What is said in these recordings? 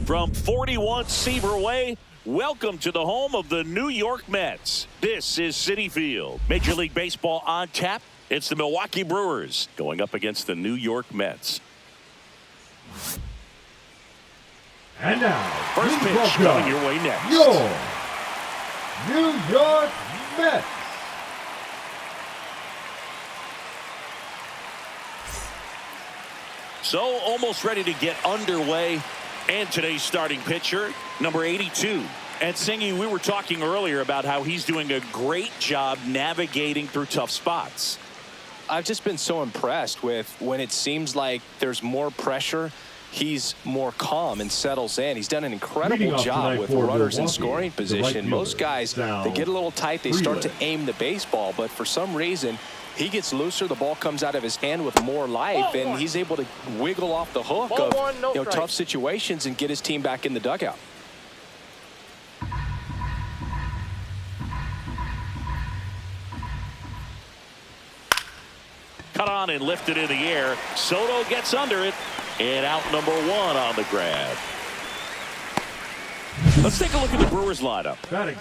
From 41 Seaver Way, welcome to the home of the New York Mets. This is Citi Field. Major League Baseball on tap. It's the Milwaukee Brewers going up against the New York Mets. And now, first pitch coming your way next. Your New York Mets. So almost ready to get underway. And today's starting pitcher, number 82. And Singy, we were talking earlier about how he's doing a great job navigating through tough spots. I've just been so impressed with when it seems like there's more pressure, he's more calm and settles in. He's done an incredible job with runners in scoring position. Most guys, they get a little tight, they start to aim the baseball, but for some reason, he gets looser, the ball comes out of his hand with more life, and he's able to wiggle off the hook of tough situations and get his team back in the dugout. Cut on and lifted in the air. Soto gets under it, and out number one on the grab. Let's take a look at the Brewers lineup.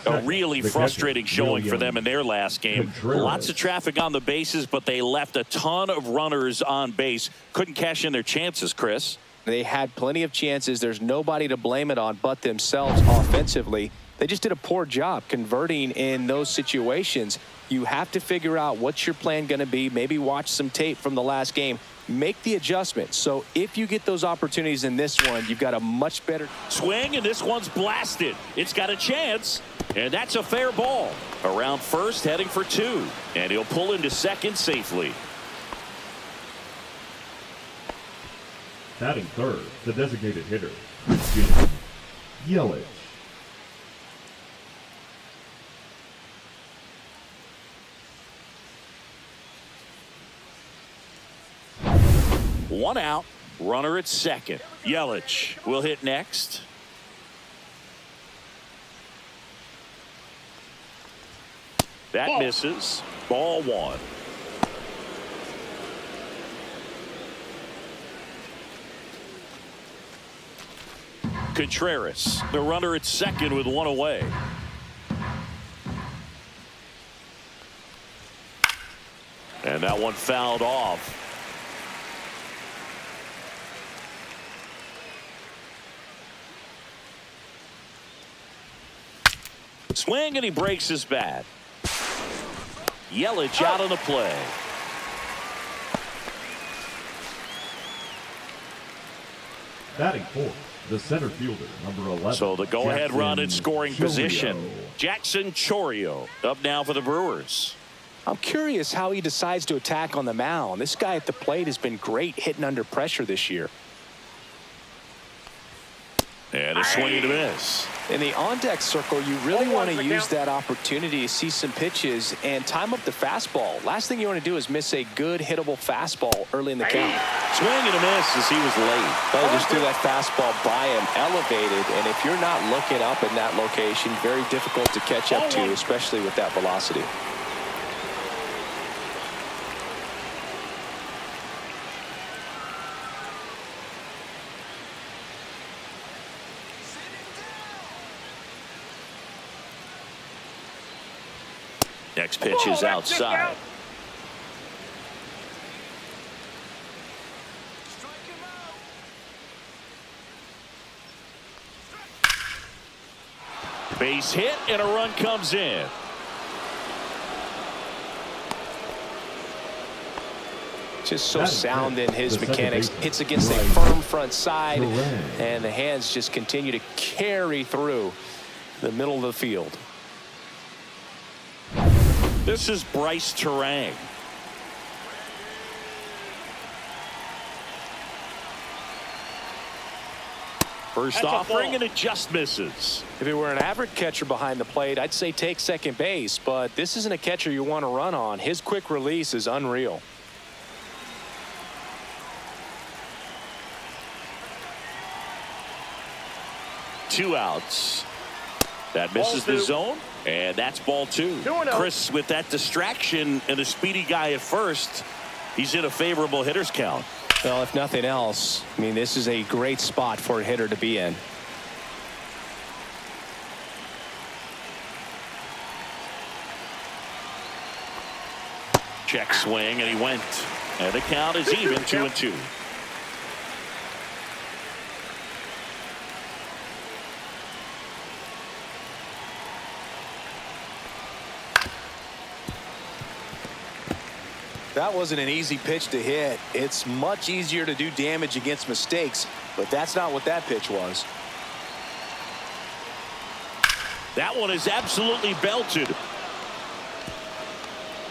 A really frustrating showing for them in their last game. Lots of traffic on the bases, but they left a ton of runners on base. Couldn't cash in their chances, Chris. They had plenty of chances. There's nobody to blame it on but themselves offensively. They just did a poor job converting in those situations. You have to figure out what's your plan going to be. Maybe watch some tape from the last game. Make the adjustment. So if you get those opportunities in this one, you've got a much better swing, and this one's blasted. It's got a chance, and that's a fair ball. Around first, heading for two, and he'll pull into second safely. Batting third, the designated hitter, Yelich. One out, runner at second. Yelich will hit next. That misses. Ball one. Contreras, the runner at second with one away. And that one fouled off. Swing, and he breaks his bat. Yelich out on the play. Batting fourth, the center fielder, number 11. So the go-ahead run in scoring position. Jackson Chourio up now for the Brewers. I'm curious how he decides to attack on the mound. This guy at the plate has been great hitting under pressure this year. And a swing and a miss. In the on-deck circle, you really want to use that opportunity to see some pitches and time up the fastball. Last thing you want to do is miss a good hittable fastball early in the count. Swing and a miss as he was late. Well, just threw that fastball by him, elevated, and if you're not looking up in that location, very difficult to catch up to, especially with that velocity. Next pitch is outside. Base hit, and a run comes in. Just so sound in his mechanics. Hits against a firm front side, and the hands just continue to carry through the middle of the field. This is Bryce Terang. First offering, and it just misses. If it were an average catcher behind the plate, I'd say take second base, but this isn't a catcher you want to run on. His quick release is unreal. Two outs. That misses the zone, and that's ball two. Chris, with that distraction and a speedy guy at first, he's in a favorable hitter's count. Well, if nothing else, I mean, this is a great spot for a hitter to be in. Check swing, and he went. And the count is even, 2-2. That wasn't an easy pitch to hit. It's much easier to do damage against mistakes, but that's not what that pitch was. That one is absolutely belted.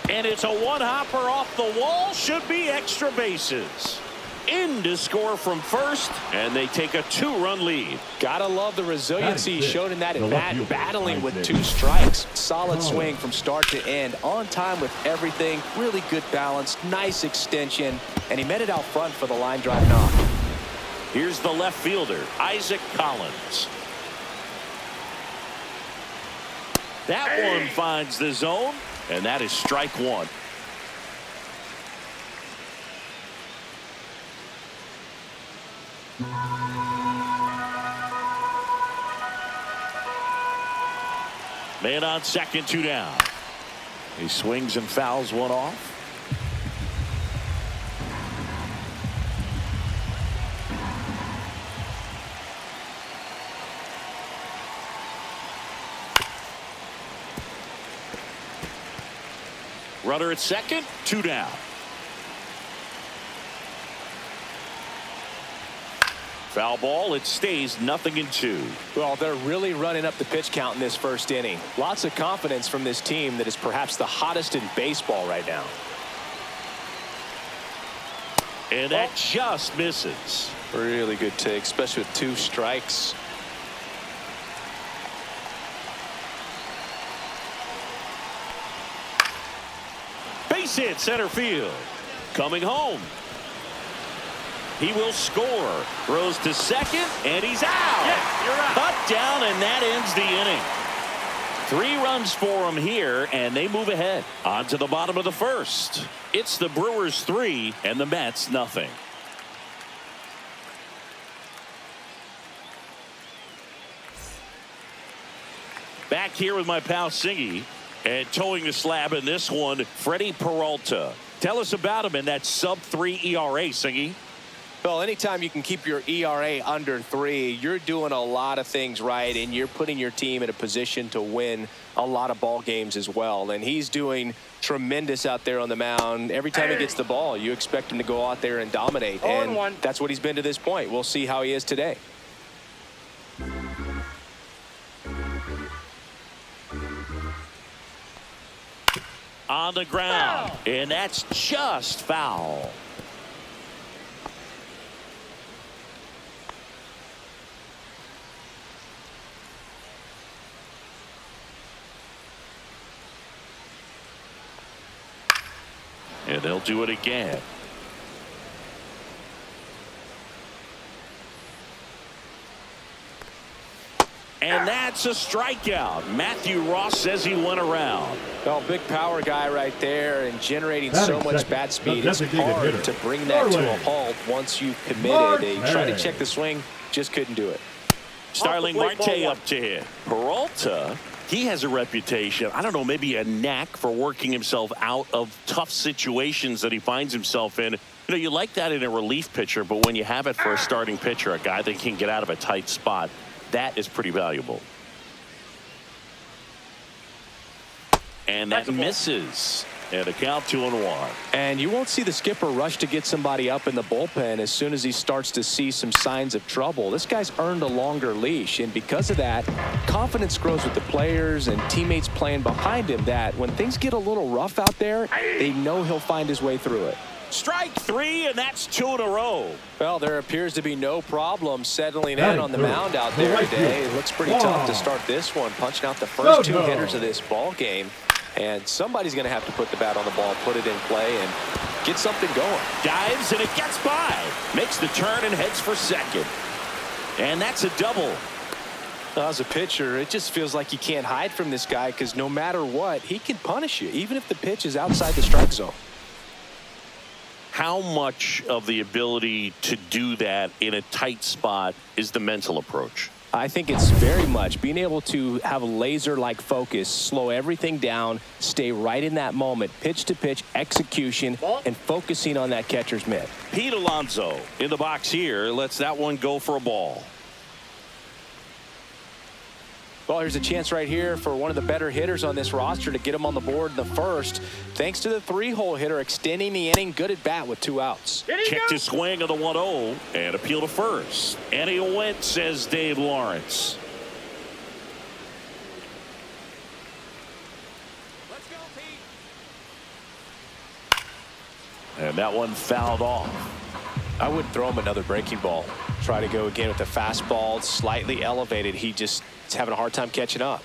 And it's a one-hopper off the wall. Should be extra bases. In to score from first, and they take a 2-run lead. Gotta love the resiliency shown in that at bat, battling with 2 strikes. Solid swing from start to end, on time with everything. Really good balance, nice extension, and he met it out front for the line drive knock. Here's the left fielder, Isaac Collins. That one finds the zone, and that is strike 1. Man on second, 2 down. He swings and fouls one off. Runner at second, 2 down. Foul ball. It stays 0-2. Well, they're really running up the pitch count in this first inning. Lots of confidence from this team that is perhaps the hottest in baseball right now. And that just misses. Really good take, especially with 2 strikes. Base hit center field. Coming home. He will score. Throws to second, and he's out. Yes, you're out. Cut down, and that ends the inning. 3 runs for him here, and they move ahead. On to the bottom of the first. It's the Brewers 3 and the Mets 0. Back here with my pal Singy, and towing the slab in this one, Freddie Peralta. Tell us about him in that sub-3 ERA, Singy. Well, anytime you can keep your ERA under 3, you're doing a lot of things right, and you're putting your team in a position to win a lot of ball games as well. And he's doing tremendous out there on the mound. Every time he gets the ball, you expect him to go out there and dominate. And that's what he's been to this point. We'll see how he is today. On the ground, and that's just foul. And they'll do it again. And that's a strikeout. Matthew Ross says he went around. Well, big power guy right there, and generating so much bat speed. It's hard to bring that to a halt once you've committed. They tried to check the swing, just couldn't do it. Starling Marte up to hit. Peralta, he has a reputation, I don't know, maybe a knack for working himself out of tough situations that he finds himself in. You know, you like that in a relief pitcher, but when you have it for a starting pitcher, a guy that can get out of a tight spot, that is pretty valuable. And that misses. And a count 2-1. And you won't see the skipper rush to get somebody up in the bullpen as soon as he starts to see some signs of trouble. This guy's earned a longer leash, and because of that, confidence grows with the players and teammates playing behind him, that when things get a little rough out there, they know he'll find his way through it. Strike 3, and that's 2 in a row. Well, there appears to be no problem settling in on the mound out there today. It looks pretty tough to start this one, punching out the first 2 hitters of this ball game. And somebody's going to have to put the bat on the ball, put it in play, and get something going. Dives, and it gets by. Makes the turn and heads for second. And that's a double. Well, as a pitcher, it just feels like you can't hide from this guy, because no matter what, he can punish you, even if the pitch is outside the strike zone. How much of the ability to do that in a tight spot is the mental approach? I think it's very much being able to have a laser-like focus, slow everything down, stay right in that moment, pitch to pitch, execution, and focusing on that catcher's mitt. Pete Alonso in the box here lets that one go for a ball. Well, here's a chance right here for one of the better hitters on this roster to get him on the board in the first. Thanks to the three-hole hitter extending the inning. Good at bat with 2 outs. Checked his swing of the 1-0 and appeal to first. And he went, says Dave Lawrence. Let's go, Pete. And that one fouled off. I wouldn't throw him another breaking ball. Try to go again with the fastball, slightly elevated. He just is having a hard time catching up.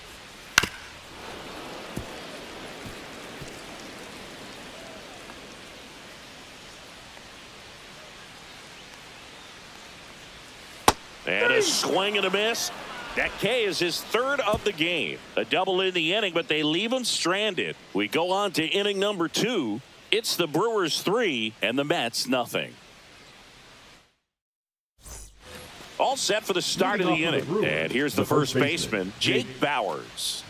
And a swing and a miss. That K is his 3rd of the game. A double in the inning, but they leave him stranded. We go on to inning number 2. It's the Brewers 3 and the Mets nothing. All set for the start of the inning. And here's the first baseman, Jake Bauers.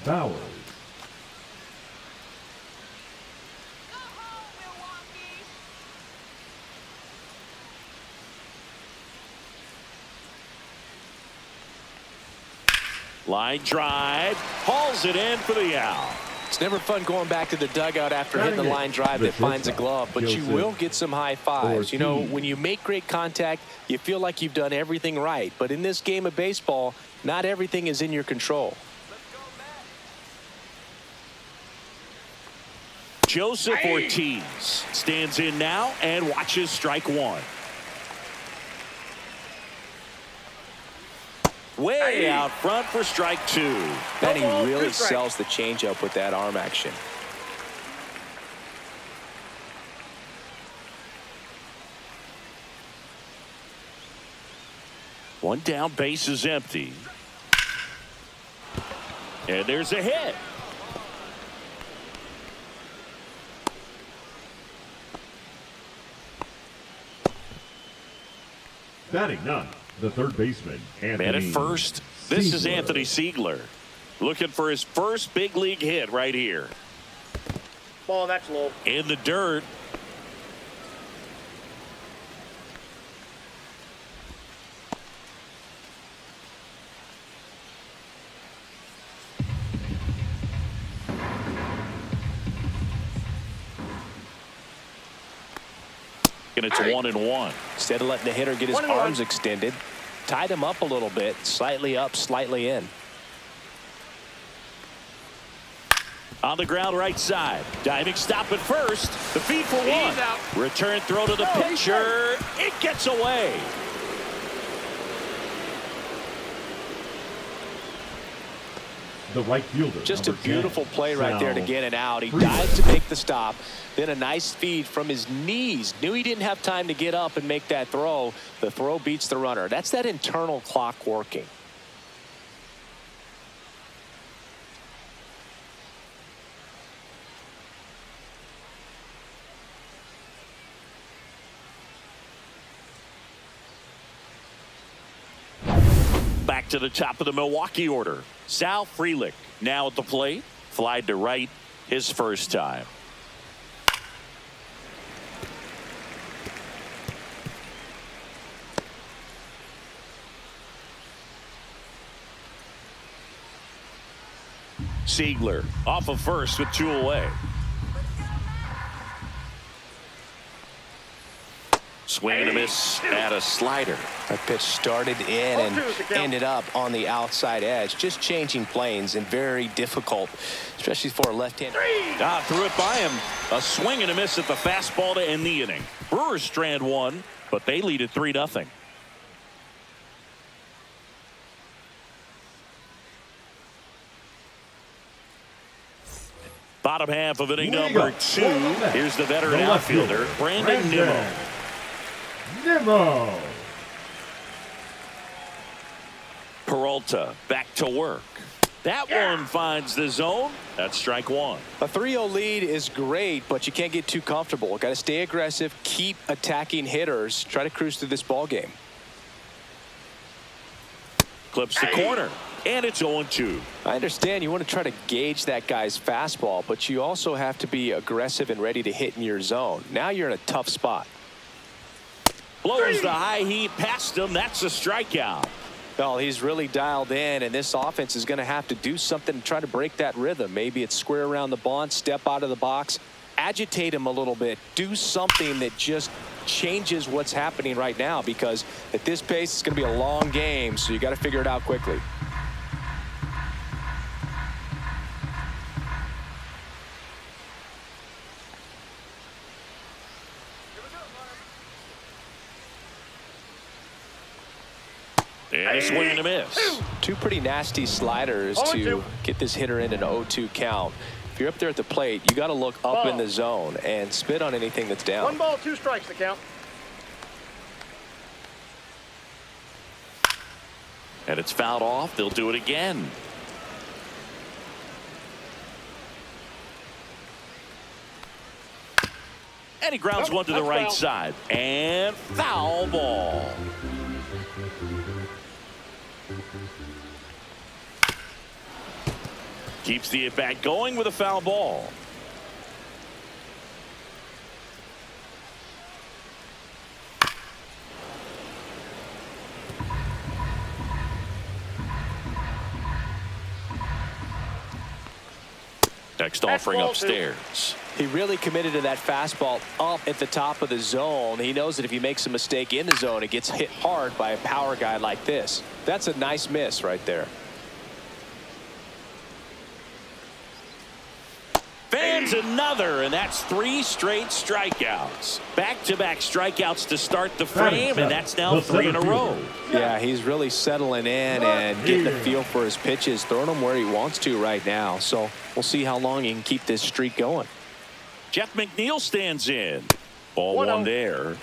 Line drive, hauls it in for the out. It's never fun going back to the dugout after hitting the line drive that finds a glove, but you will get some high fives. You know, when you make great contact, you feel like you've done everything right. But in this game of baseball, not everything is in your control. Joseph Ortiz stands in now and watches strike 1. Way out front for strike 2. And he really sells the changeup with that arm action. One down, base is empty. And there's a hit. Batting 9, the 3rd baseman, Anthony. Man at first, this is Anthony Siegler. Looking for his first big league hit right here. Ball, that's low. In the dirt. And it's 1-1. Instead of letting the hitter get his arms extended, tied him up a little bit, slightly up, slightly in. On the ground right side. Diving stop at first. The feed for 1. Return throw to the pitcher. It gets away. The right fielder. Just a beautiful 10, play right there to Sal. get it out. He dived to make the stop. Then a nice feed from his knees. Knew he didn't have time to get up and make that throw. The throw beats the runner. That's that internal clock working. Back to the top of the Milwaukee order. Sal Frelick now at the plate. Flied to right his first time. Siegler off of first with 2 away. Swing and a miss at a slider. That pitch started in and ended up on the outside edge. Just changing planes and very difficult, especially for a left-hander. Threw it by him. A swing and a miss at the fastball to end the inning. Brewers strand 1, but they lead at 3-0. Bottom half of inning number 2. Here's the veteran outfielder, Brandon Nimmo. Peralta back to work. That one finds the zone. That's strike 1. A 3-0 lead is great, but you can't get too comfortable. Got to stay aggressive, keep attacking hitters, try to cruise through this ball game. Clips the corner, and it's 0-2. I understand you want to try to gauge that guy's fastball, but you also have to be aggressive and ready to hit in your zone. Now you're in a tough spot. Blows the high heat past him. That's a strikeout. Well, he's really dialed in, and this offense is going to have to do something to try to break that rhythm. Maybe it's square around the bunt, step out of the box, agitate him a little bit, do something that just changes what's happening right now, because at this pace it's going to be a long game, so you got to figure it out quickly. And a swing and a miss. Two pretty nasty sliders to get this hitter in an 0-2 count. If you're up there at the plate, you got to look up in the zone and spit on anything that's down. 1 ball, 2 strikes to count. And it's fouled off. They'll do it again. And he grounds one to the right side. And foul ball. Keeps the at-bat going with a foul ball. Next offering upstairs. He really committed to that fastball up at the top of the zone. He knows that if he makes a mistake in the zone, it gets hit hard by a power guy like this. That's a nice miss right there. Fans another, and that's 3 straight strikeouts. Back-to-back strikeouts to start the frame, and that's now 3 in a row. Yeah, he's really settling in and getting a feel for his pitches, throwing them where he wants to right now. So we'll see how long he can keep this streak going. Jeff McNeil stands in. Ball 1 there.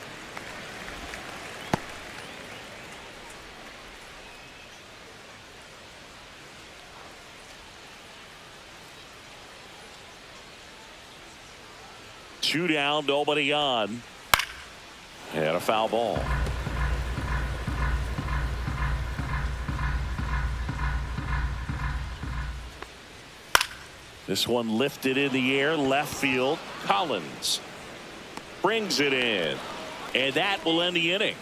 Two down, nobody on. And a foul ball. This one lifted in the air, left field. Collins brings it in, and that will end the inning.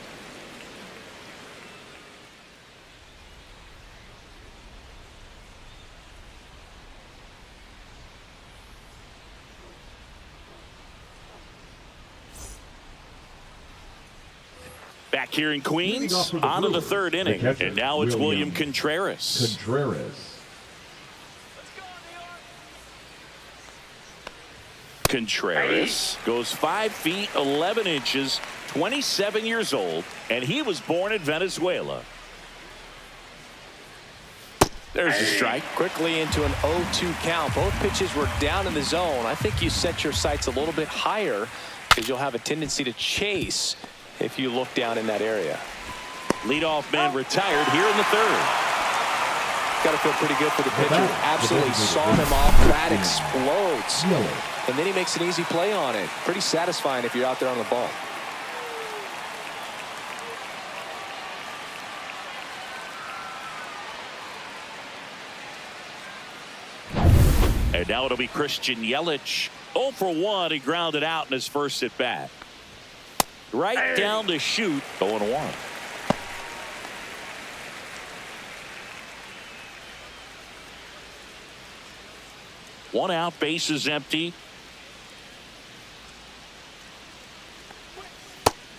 Back here in Queens, on to the 3rd inning, and now it's William Contreras. Contreras goes 5 feet 11 inches, 27 years old, and he was born in Venezuela. There's a strike. Quickly into an 0-2 count. Both pitches were down in the zone. I think you set your sights a little bit higher because you'll have a tendency to chase if you look down in that area. Leadoff man retired here in the 3rd. Got to feel pretty good for the pitcher. Absolutely sawed him off. That explodes. And then he makes an easy play on it. Pretty satisfying if you're out there on the ball. And now it'll be Christian Yelich. 0 for 1. He grounded out in his first at bat. Right down to shoot. 0-1. One out, bases empty.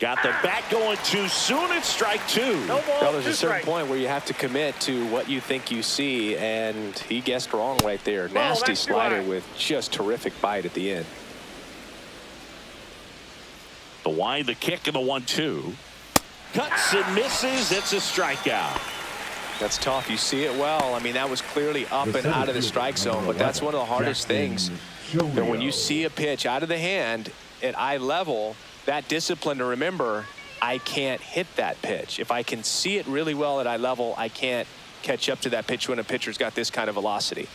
Got the bat going too soon. It's strike 2. No ball, Well, there's 2 a certain strikes. point where you have to commit to what you think you see, and he guessed wrong right there. Well, Nasty that's too slider high. with just terrific bite at the end. The wind, the kick, and the 1-2. Cuts and misses. It's a strikeout. That's tough. You see it well. I mean, that was clearly up and out of the strike zone, but that's one of the hardest things. That when you see a pitch out of the hand at eye level, that discipline to remember, I can't hit that pitch. If I can see it really well at eye level, I can't catch up to that pitch when a pitcher's got this kind of velocity.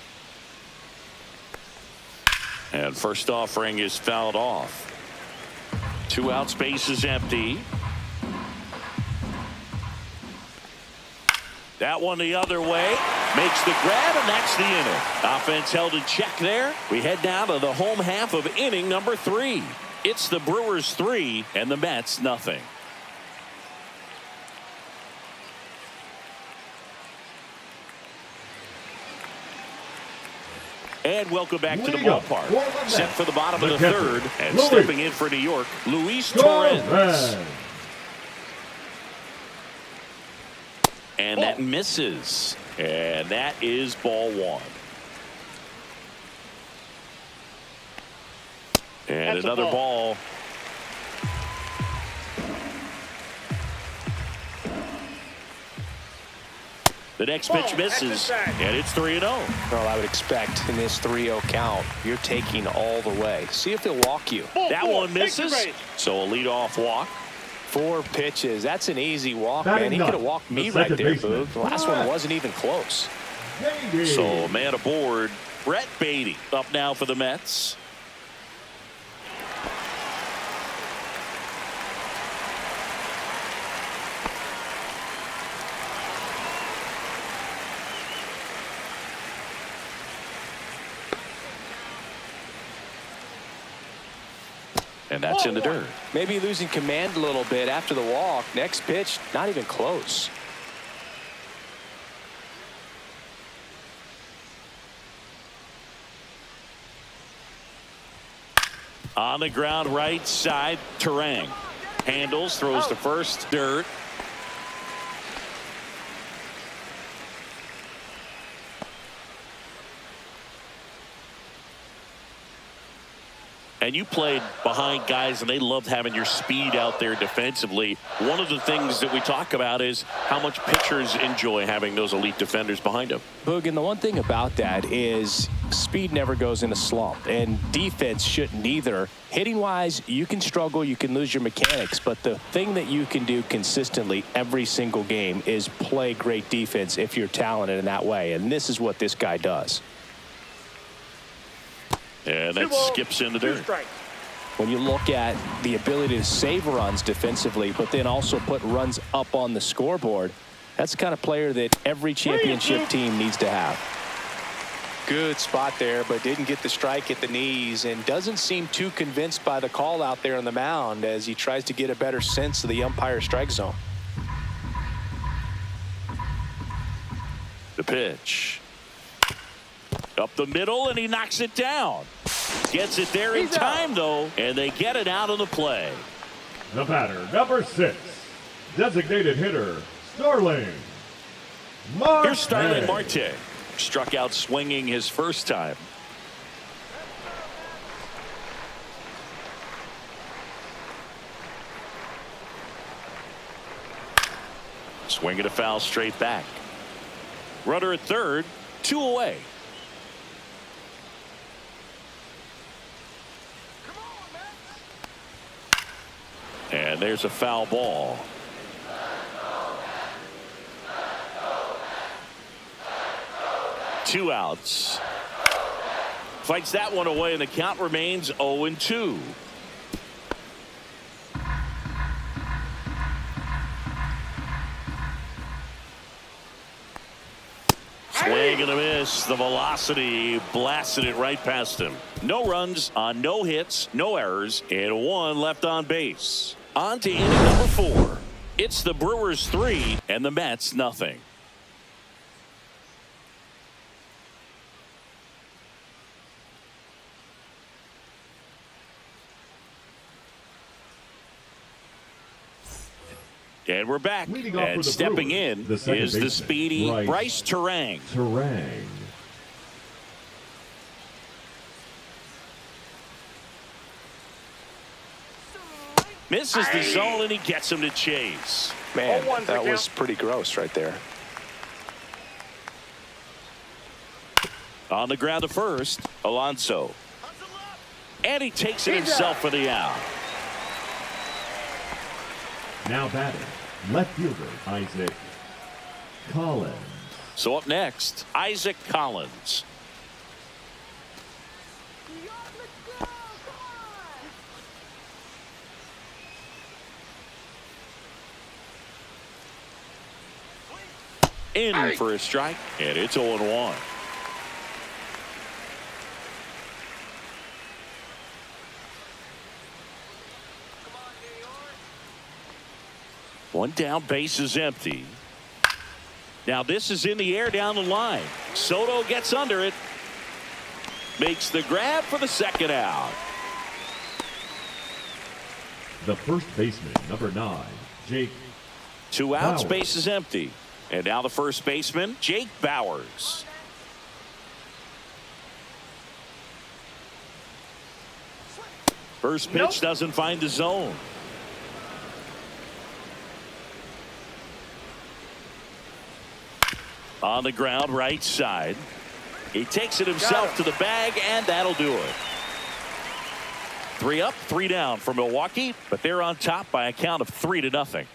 And first offering is fouled off. 2 outs, bases empty. That one the other way. Makes the grab, and that's the inning. Offense held in check there. We head down to the home half of inning number 3. It's the Brewers 3 and the Mets nothing. And welcome back to the ballpark. Set for the bottom of the third. And stepping in for New York, Luis Torrens. And that misses. And that is ball 1. And that's another ball. The next pitch misses, and it's 3-0. Well, I would expect in this 3-0 count, you're taking all the way. See if they'll walk you. That one misses, so a leadoff walk. 4 pitches. That's an easy walk, man. He could have walked me right there, Boog. The last one wasn't even close. So a man aboard. Brett Beatty up now for the Mets. And that's in the dirt. Maybe losing command a little bit after the walk. Next pitch, not even close. On the ground right side, Terang handles, throws to first, dirt. And you played behind guys, and they loved having your speed out there defensively. One of the things that we talk about is how much pitchers enjoy having those elite defenders behind them. Boog, and the one thing about that is speed never goes in a slump, and defense shouldn't either. Hitting-wise, you can struggle, you can lose your mechanics, but the thing that you can do consistently every single game is play great defense if you're talented in that way, and this is what this guy does. And that skips in the dirt. When you look at the ability to save runs defensively, but then also put runs up on the scoreboard, that's the kind of player that every championship team needs to have. Good spot there, but didn't get the strike at the knees and doesn't seem too convinced by the call out there on the mound as he tries to get a better sense of the umpire strike zone. The pitch. Up the middle, and he knocks it down. Gets it there in time, though, and they get it out of the play. The batter, number 6, designated hitter, Starling Marte. Here's Starling Marte. Struck out swinging his first time. Swinging a foul straight back. Runner at third, 2 away. And there's a foul ball. Two outs. Fights that one away, and the count remains 0-2. Swing and a miss. The velocity blasted it right past him. No runs on no hits, no errors, and 1 left on base. On to inning number 4. It's the Brewers 3 and the Mets nothing. And we're back. And stepping in is the speedy Bryce Terang. Misses the zone, and he gets him to chase. Man, that was pretty gross right there. On the ground to first, Alonso. And he takes it himself for the out. Now batting, left fielder Isaac Collins. So up next, Isaac Collins. In for a strike, and it's 0-1. One down, base is empty. Now this is in the air down the line. Soto gets under it. Makes the grab for the second out. The first baseman, number 9, Jake. 2 outs, Bowers. base is empty. And now the first baseman, Jake Bowers. First pitch doesn't find the zone. On the ground, right side. He takes it himself to the bag, and that'll do it. 3 up, 3 down for Milwaukee, but they're on top by a count of 3-0.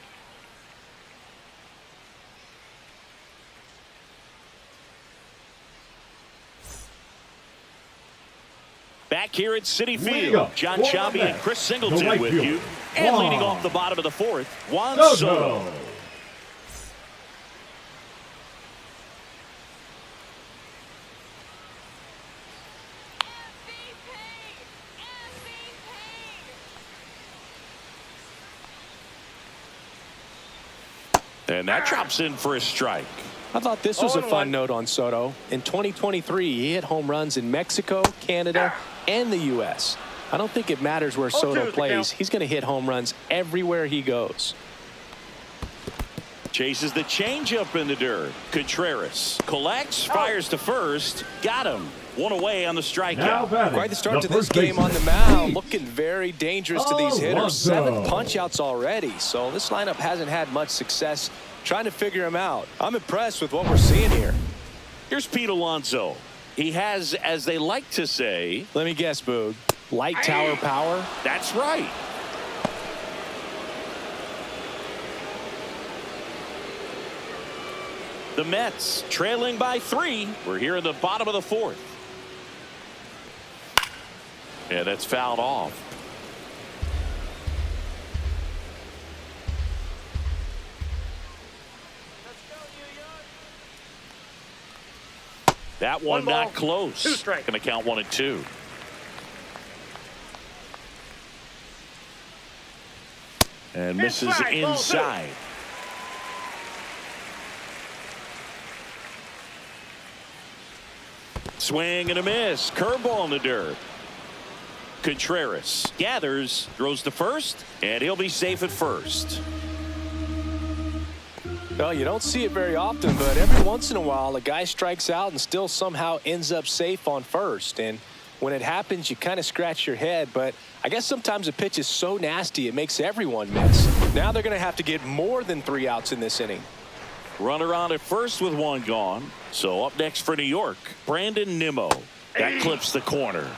Back here at Citi Field, John Chambi and Chris Singleton with you. And leading off the bottom of the 4th, Juan Soto. And that drops in for a strike. I thought this was a fun note on Soto. In 2023, he hit home runs in Mexico, Canada, and the U.S. I don't think it matters where Soto plays. He's going to hit home runs everywhere he goes. Chases the changeup in the dirt. Contreras collects, fires to first. Got him. 1 away on the strikeout. Quite the start to this game on the mound. Looking very dangerous to these hitters. 7 punch-outs already. So this lineup hasn't had much success trying to figure him out. I'm impressed with what we're seeing here. Here's Pete Alonso. He has, as they like to say, let me guess, Boog, light tower power? That's right. The Mets trailing by 3. We're here in the bottom of the 4th. Yeah, that's fouled off. That one not close. 2 strikes. Going to count 1 and 2. And misses inside. Swing and a miss. Curveball in the dirt. Contreras gathers, throws to first, and he'll be safe at first. Well, you don't see it very often, but every once in a while a guy strikes out and still somehow ends up safe on first. And when it happens, you kind of scratch your head. But I guess sometimes a pitch is so nasty it makes everyone miss. Now they're going to have to get more than 3 outs in this inning. Runner on at first with 1 gone. So up next for New York, Brandon Nimmo. That clips the corner.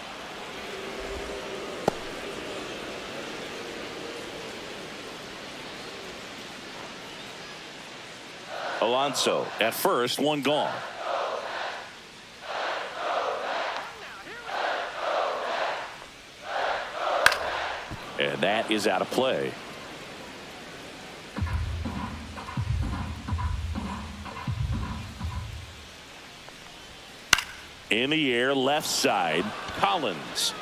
Alonso at first, 1 gone. And that is out of play. In the air, left side, Collins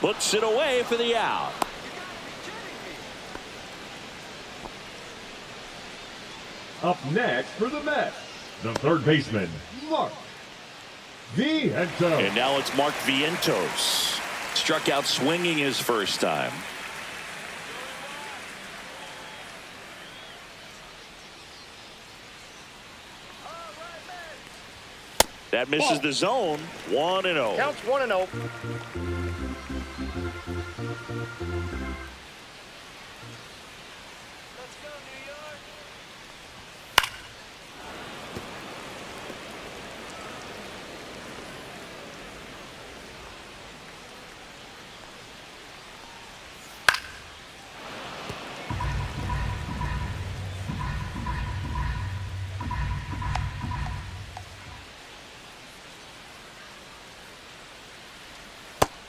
puts it away for the out. Up next for the Mets, the third baseman, Mark Vientos. And now it's Mark Vientos. Struck out swinging his first time. That misses the zone. 1-0. Counts 1-0.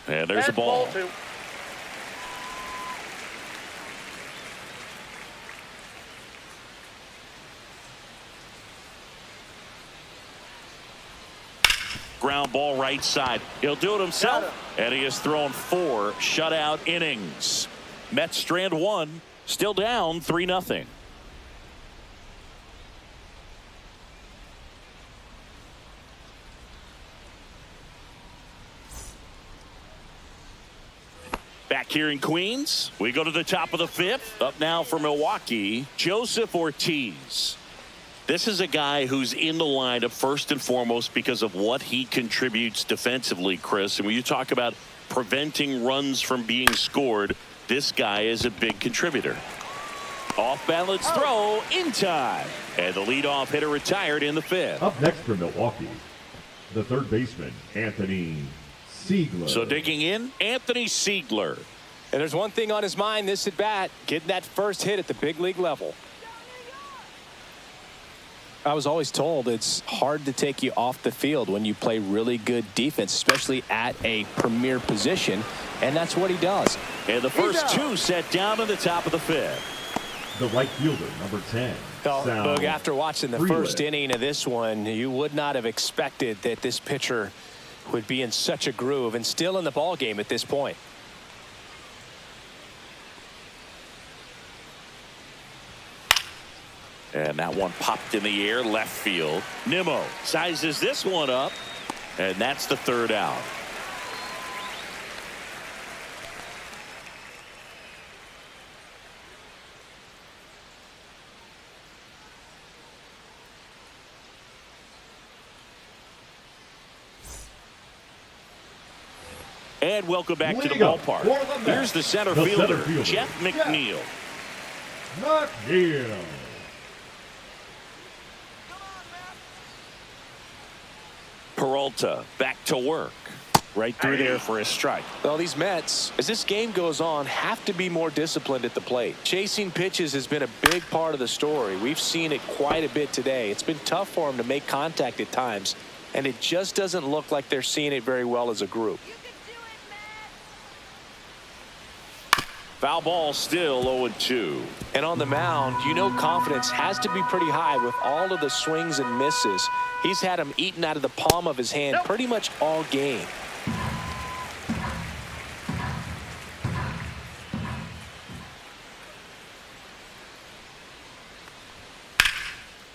And there's a ball. 2. ground ball right side. He'll do it himself, and he has thrown 4 shutout innings. Mets strand 1, still down 3-0. Back here in Queens, we go to the top of the 5th. Up now for Milwaukee, Joseph Ortiz. This is a guy who's in the lineup first and foremost because of what he contributes defensively, Chris. And when you talk about preventing runs from being scored, this guy is a big contributor. Off balance throw in time. And the leadoff hitter retired in the 5th. Up next for Milwaukee, the third baseman, Anthony Siegler. So digging in, Anthony Siegler. And there's one thing on his mind this at bat, getting that first hit at the big league level. I was always told it's hard to take you off the field when you play really good defense, especially at a premier position, and that's what he does. And the first 2 set down in the top of the 5th. The right fielder, number 10. Boog, after watching the first inning of this one, you would not have expected that this pitcher would be in such a groove and still in the ball game at this point. And that one popped in the air left field. Nimmo sizes this one up, and that's the 3rd out. And welcome back to the ballpark. Here's the center fielder, Jeff McNeil. Peralta back to work. Right through there for a strike. Well, these Mets, as this game goes on, have to be more disciplined at the plate. Chasing pitches has been a big part of the story. We've seen it quite a bit today. It's been tough for them to make contact at times, and it just doesn't look like they're seeing it very well as a group. Foul ball, still 0-2. And on the mound, you know confidence has to be pretty high with all of the swings and misses. He's had them eaten out of the palm of his hand pretty much all game.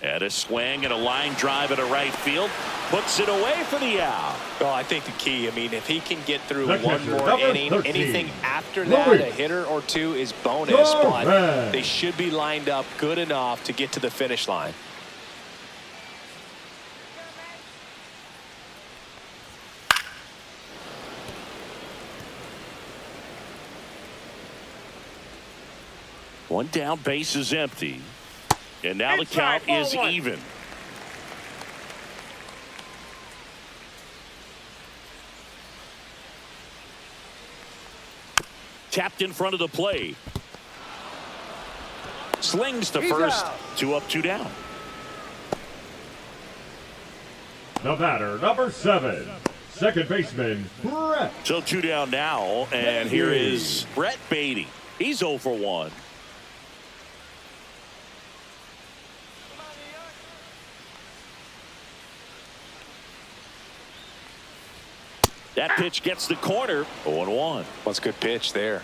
And a swing and a line drive at a right field. Puts it away for the out. Well, I think the key, I mean, if he can get through one more inning, anything after that, a hitter or 2 is bonus. But they should be lined up good enough to get to the finish line. One down, base is empty. And now the count is even. Tapped in front of the plate. Slings to first. 2 up, 2 down. The batter, number 7, second baseman, Brett. So 2 down now, and here is Brett Beatty. He's 0 for 1. That pitch gets the corner. 0-1. What's a good pitch there.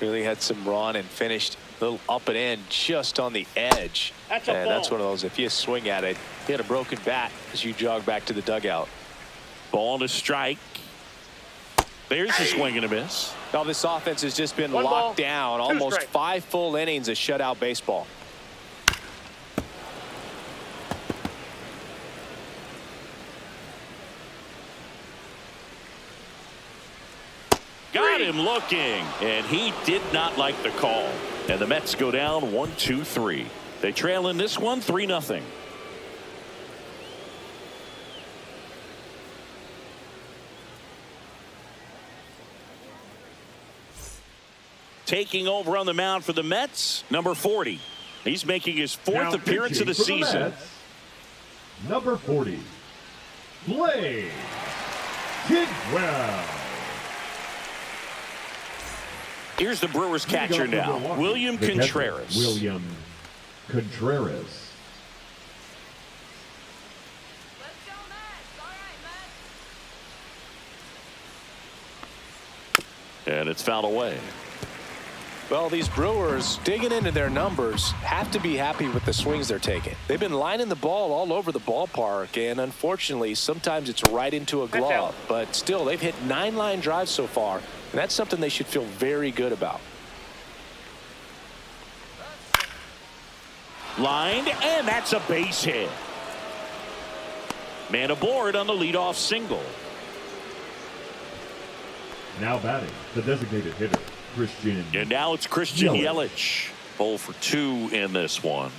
Really had some run and finished a little up and in just on the edge. That's a ball. That's one of those, if you swing at it, you had a broken bat as you jog back to the dugout. Ball and a strike. There's a swing and a miss. Now this offense has just been locked down. Almost 5 full innings of shutout baseball. Got him looking, and he did not like the call. And the Mets go down 1-2-3. They trail in this one 3-0. Taking over on the mound for the Mets, number 40. He's making his 4th appearance of the season. Mets, number 40, Blake Tidwell. Here's the Brewers catcher now, William Contreras. William Contreras. Let's go, Mets. All right, Mets. And it's fouled away. Well, these Brewers, digging into their numbers, have to be happy with the swings they're taking. They've been lining the ball all over the ballpark, and unfortunately, sometimes it's right into a glove. But still, they've hit 9 line drives so far, and that's something they should feel very good about. Lined, and that's a base hit. Man aboard on the leadoff single. Now batting, the designated hitter, Christian. And now it's Christian Yelich. 0 for 2 in this one.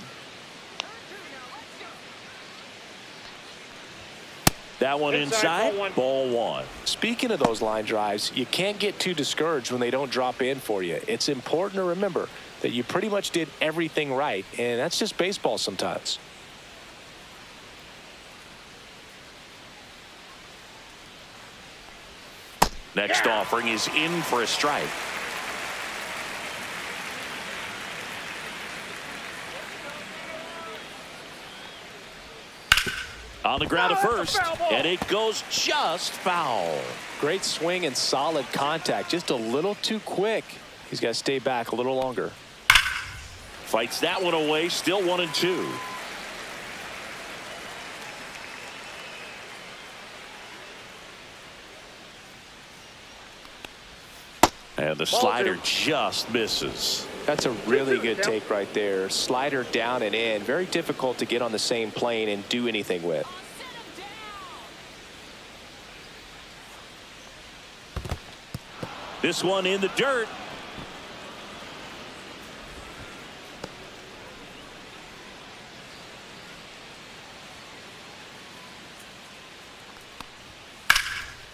That one inside, ball 1. Speaking of those line drives, you can't get too discouraged when they don't drop in for you. It's important to remember that you pretty much did everything right, and that's just baseball sometimes. Next offering is in for a strike. On the ground at first, and it goes just foul. Great swing and solid contact, just a little too quick. He's got to stay back a little longer. Fights that one away, still 1-2. And the slider just misses. That's a really good take right there. Slider down and in. Very difficult to get on the same plane and do anything with. This one in the dirt.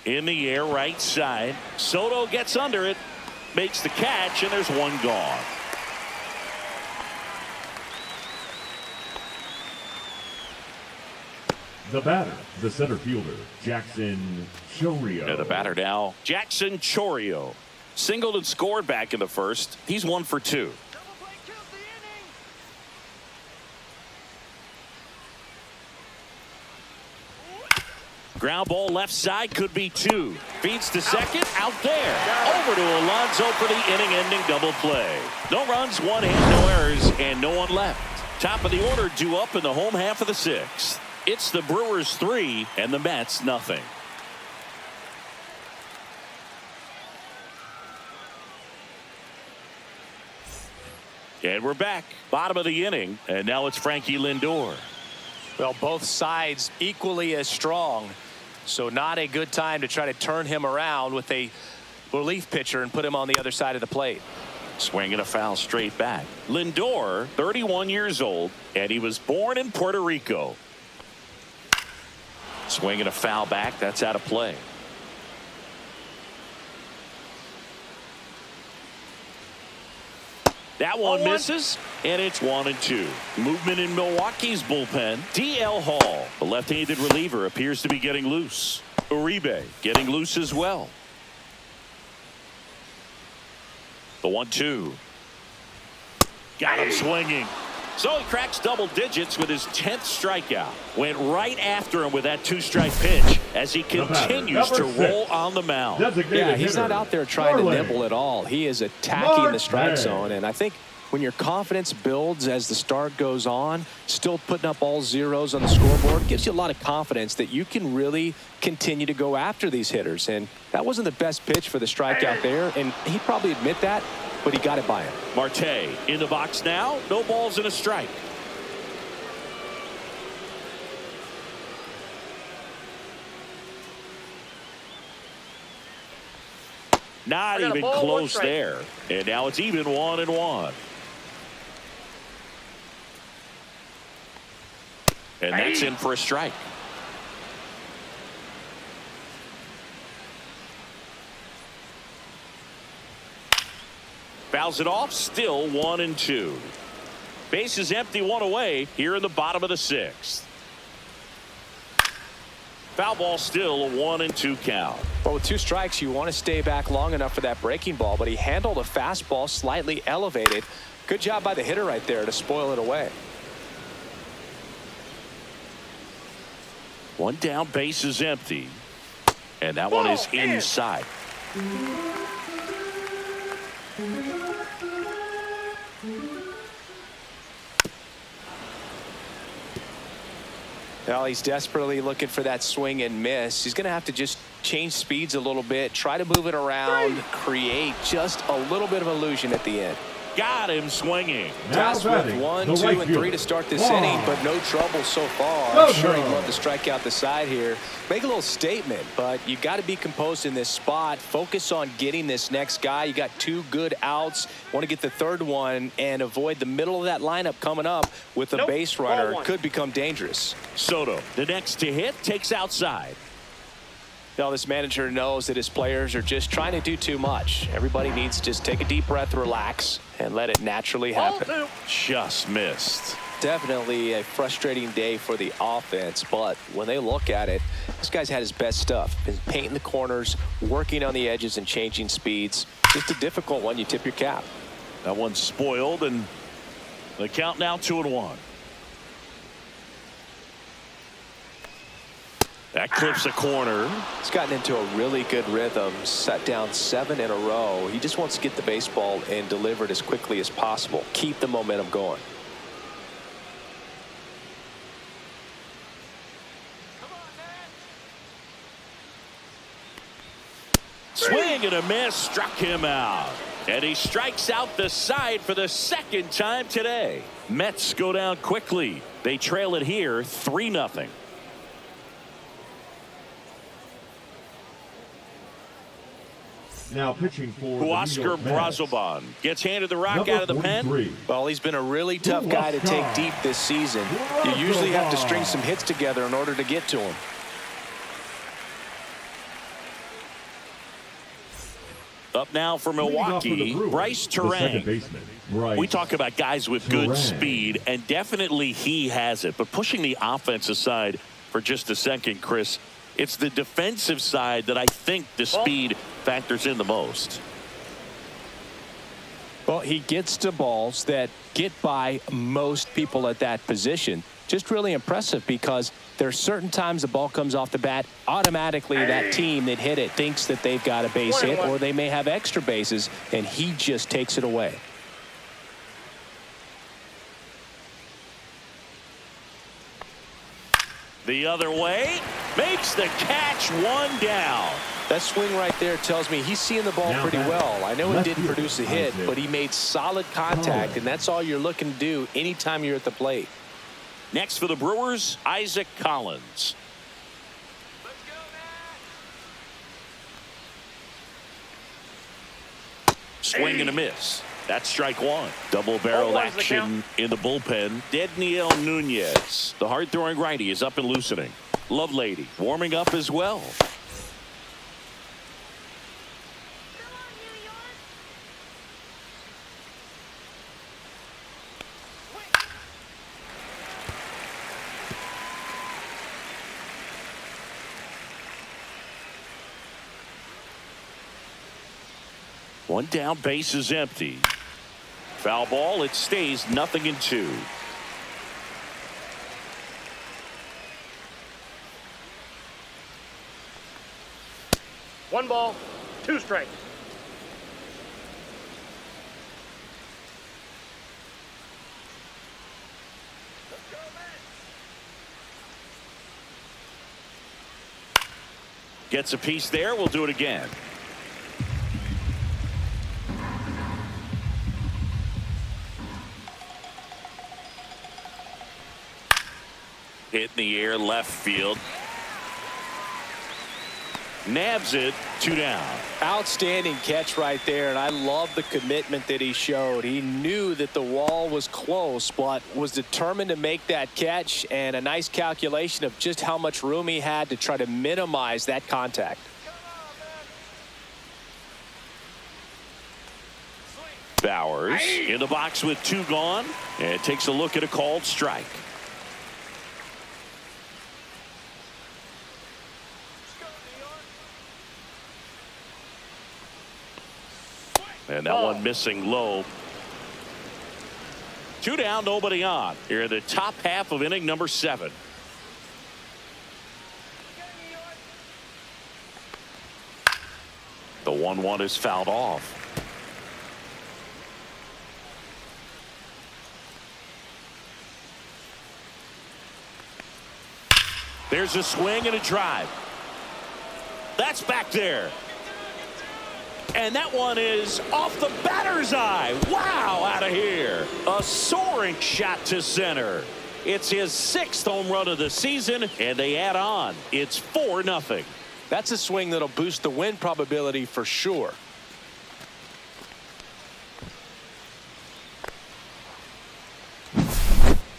In the air, right side. Soto gets under it, makes the catch, and there's one gone. The batter, the center fielder, Jackson Chourio. And the batter now, Jackson Chourio. Singled and scored back in the first. He's 1 for 2. Ground ball left side, could be 2. Feeds to second, out there. Over to Alonso for the inning-ending double play. No runs, 1 hit, no errors, and no one left. Top of the order due up in the home half of the 6th. It's the Brewers 3 and the Mets nothing. And we're back. Bottom of the inning, and now it's Frankie Lindor. Well, both sides equally as strong. So not a good time to try to turn him around with a relief pitcher and put him on the other side of the plate. Swinging a foul straight back. Lindor, 31 years old, and he was born in Puerto Rico. Swinging a foul back. That's out of play. That one misses, and it's 1-2. Movement in Milwaukee's bullpen. DL Hall, the left-handed reliever, appears to be getting loose. Uribe getting loose as well. The 1-2. Got him swinging. So he cracks double digits with his 10th strikeout. Went right after him with that 2-strike pitch as he continues to roll on the mound. Yeah, he's not out there trying to nibble at all. He is attacking the strike zone. And I think when your confidence builds as the start goes on, still putting up all zeros on the scoreboard gives you a lot of confidence that you can really continue to go after these hitters. And that wasn't the best pitch for the strikeout there. And he probably admit that, but he got it by him. Marte in the box now. No balls and a strike. Not even close there. And now it's even 1-1. And that's in for a strike. Fouls it off, still 1-2. Base is empty, 1 away here in the bottom of the 6th. Foul ball, still a 1-2 count. Well, with 2 strikes, you want to stay back long enough for that breaking ball, but he handled a fastball slightly elevated. Good job by the hitter right there to spoil it away. 1 down, base is empty. And that one is inside. Well, he's desperately looking for that swing and miss. He's going to have to just change speeds a little bit, try to move it around, create just a little bit of illusion at the end. Got him swinging. Tasked with 1, 2, and 3 to start this inning, but no trouble so far. I'm sure he'd love to strike out the side here. Make a little statement, but you got to be composed in this spot. Focus on getting this next guy. You got 2 good outs. Want to get the third one and avoid the middle of that lineup coming up with a base runner. Could become dangerous. Soto, the next to hit, takes outside. Now, this manager knows that his players are just trying to do too much. Everybody needs to just take a deep breath, relax, and let it naturally happen. Just missed. Definitely a frustrating day for the offense, but when they look at it, this guy's had his best stuff. Been painting the corners, working on the edges, and changing speeds. Just a difficult one. You tip your cap. That one's spoiled, and the count now 2-1. That clips a corner. He's gotten into a really good rhythm, set down 7 in a row. He just wants to get the baseball and deliver it as quickly as possible. Keep the momentum going. Swing and a miss, struck him out. And he strikes out the side for the second time today. Mets go down quickly. They trail it here 3-0. Now pitching for Oscar Brazoban gets handed the rock out of the pen. Well, he's been a really tough guy to take deep this season. You usually have to string some hits together in order to get to him. Up now for Milwaukee, Bryce Terang. We talk about guys with good speed, and definitely he has it. But pushing the offense aside for just a second, Chris, it's the defensive side that I think the speed factors in the most. Well, he gets to balls that get by most people at that position. Just really impressive because there's certain times the ball comes off the bat, automatically that team that hit it thinks that they've got a base hit or they may have extra bases, and he just takes it away. The other way, makes the catch, 1 down. That swing right there tells me he's seeing the ball pretty well. I know he didn't produce a hit, but he made solid contact, and that's all you're looking to do anytime you're at the plate. Next for the Brewers, Isaac Collins. Swing and a miss. That's strike 1. Double-barreled action in the bullpen. Dedniel Nunez, the hard-throwing righty, is up and loosening. Lovelady warming up as well. One down, base is empty. Foul ball, it stays 0-2. One ball, 2 strikes. Gets a piece there. We'll do it again. Hit in the air, left field. Nabs it, 2 down. Outstanding catch right there, and I love the commitment that he showed. He knew that the wall was close, but was determined to make that catch, and a nice calculation of just how much room he had to try to minimize that contact. Bowers in the box with 2 gone, and takes a look at a called strike. And that one missing low. 2 down, nobody on. Here in the top half of inning number 7. The 1-1 is fouled off. There's a swing and a drive. That's back there. And that one is off the batter's eye. Wow, out of here. A soaring shot to center. It's his 6th home run of the season, and they add on. It's 4-0. That's a swing that'll boost the win probability for sure.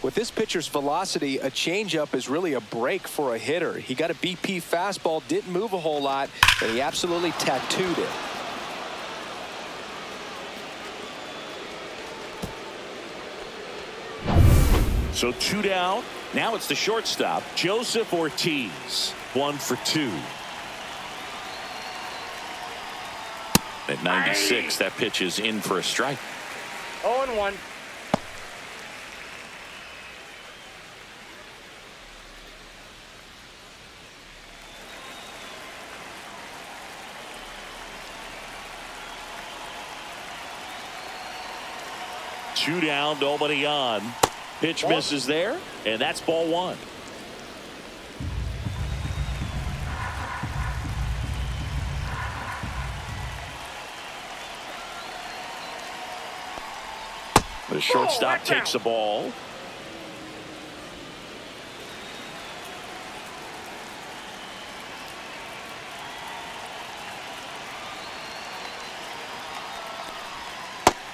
With this pitcher's velocity, a changeup is really a break for a hitter. He got a BP fastball, didn't move a whole lot, and he absolutely tattooed it. So 2 down. Now it's the shortstop, Joseph Ortiz. 1 for 2. At 96, that pitch is in for a strike. 0-1. Two down, nobody on. Pitch misses there, and that's ball 1. The shortstop takes the ball.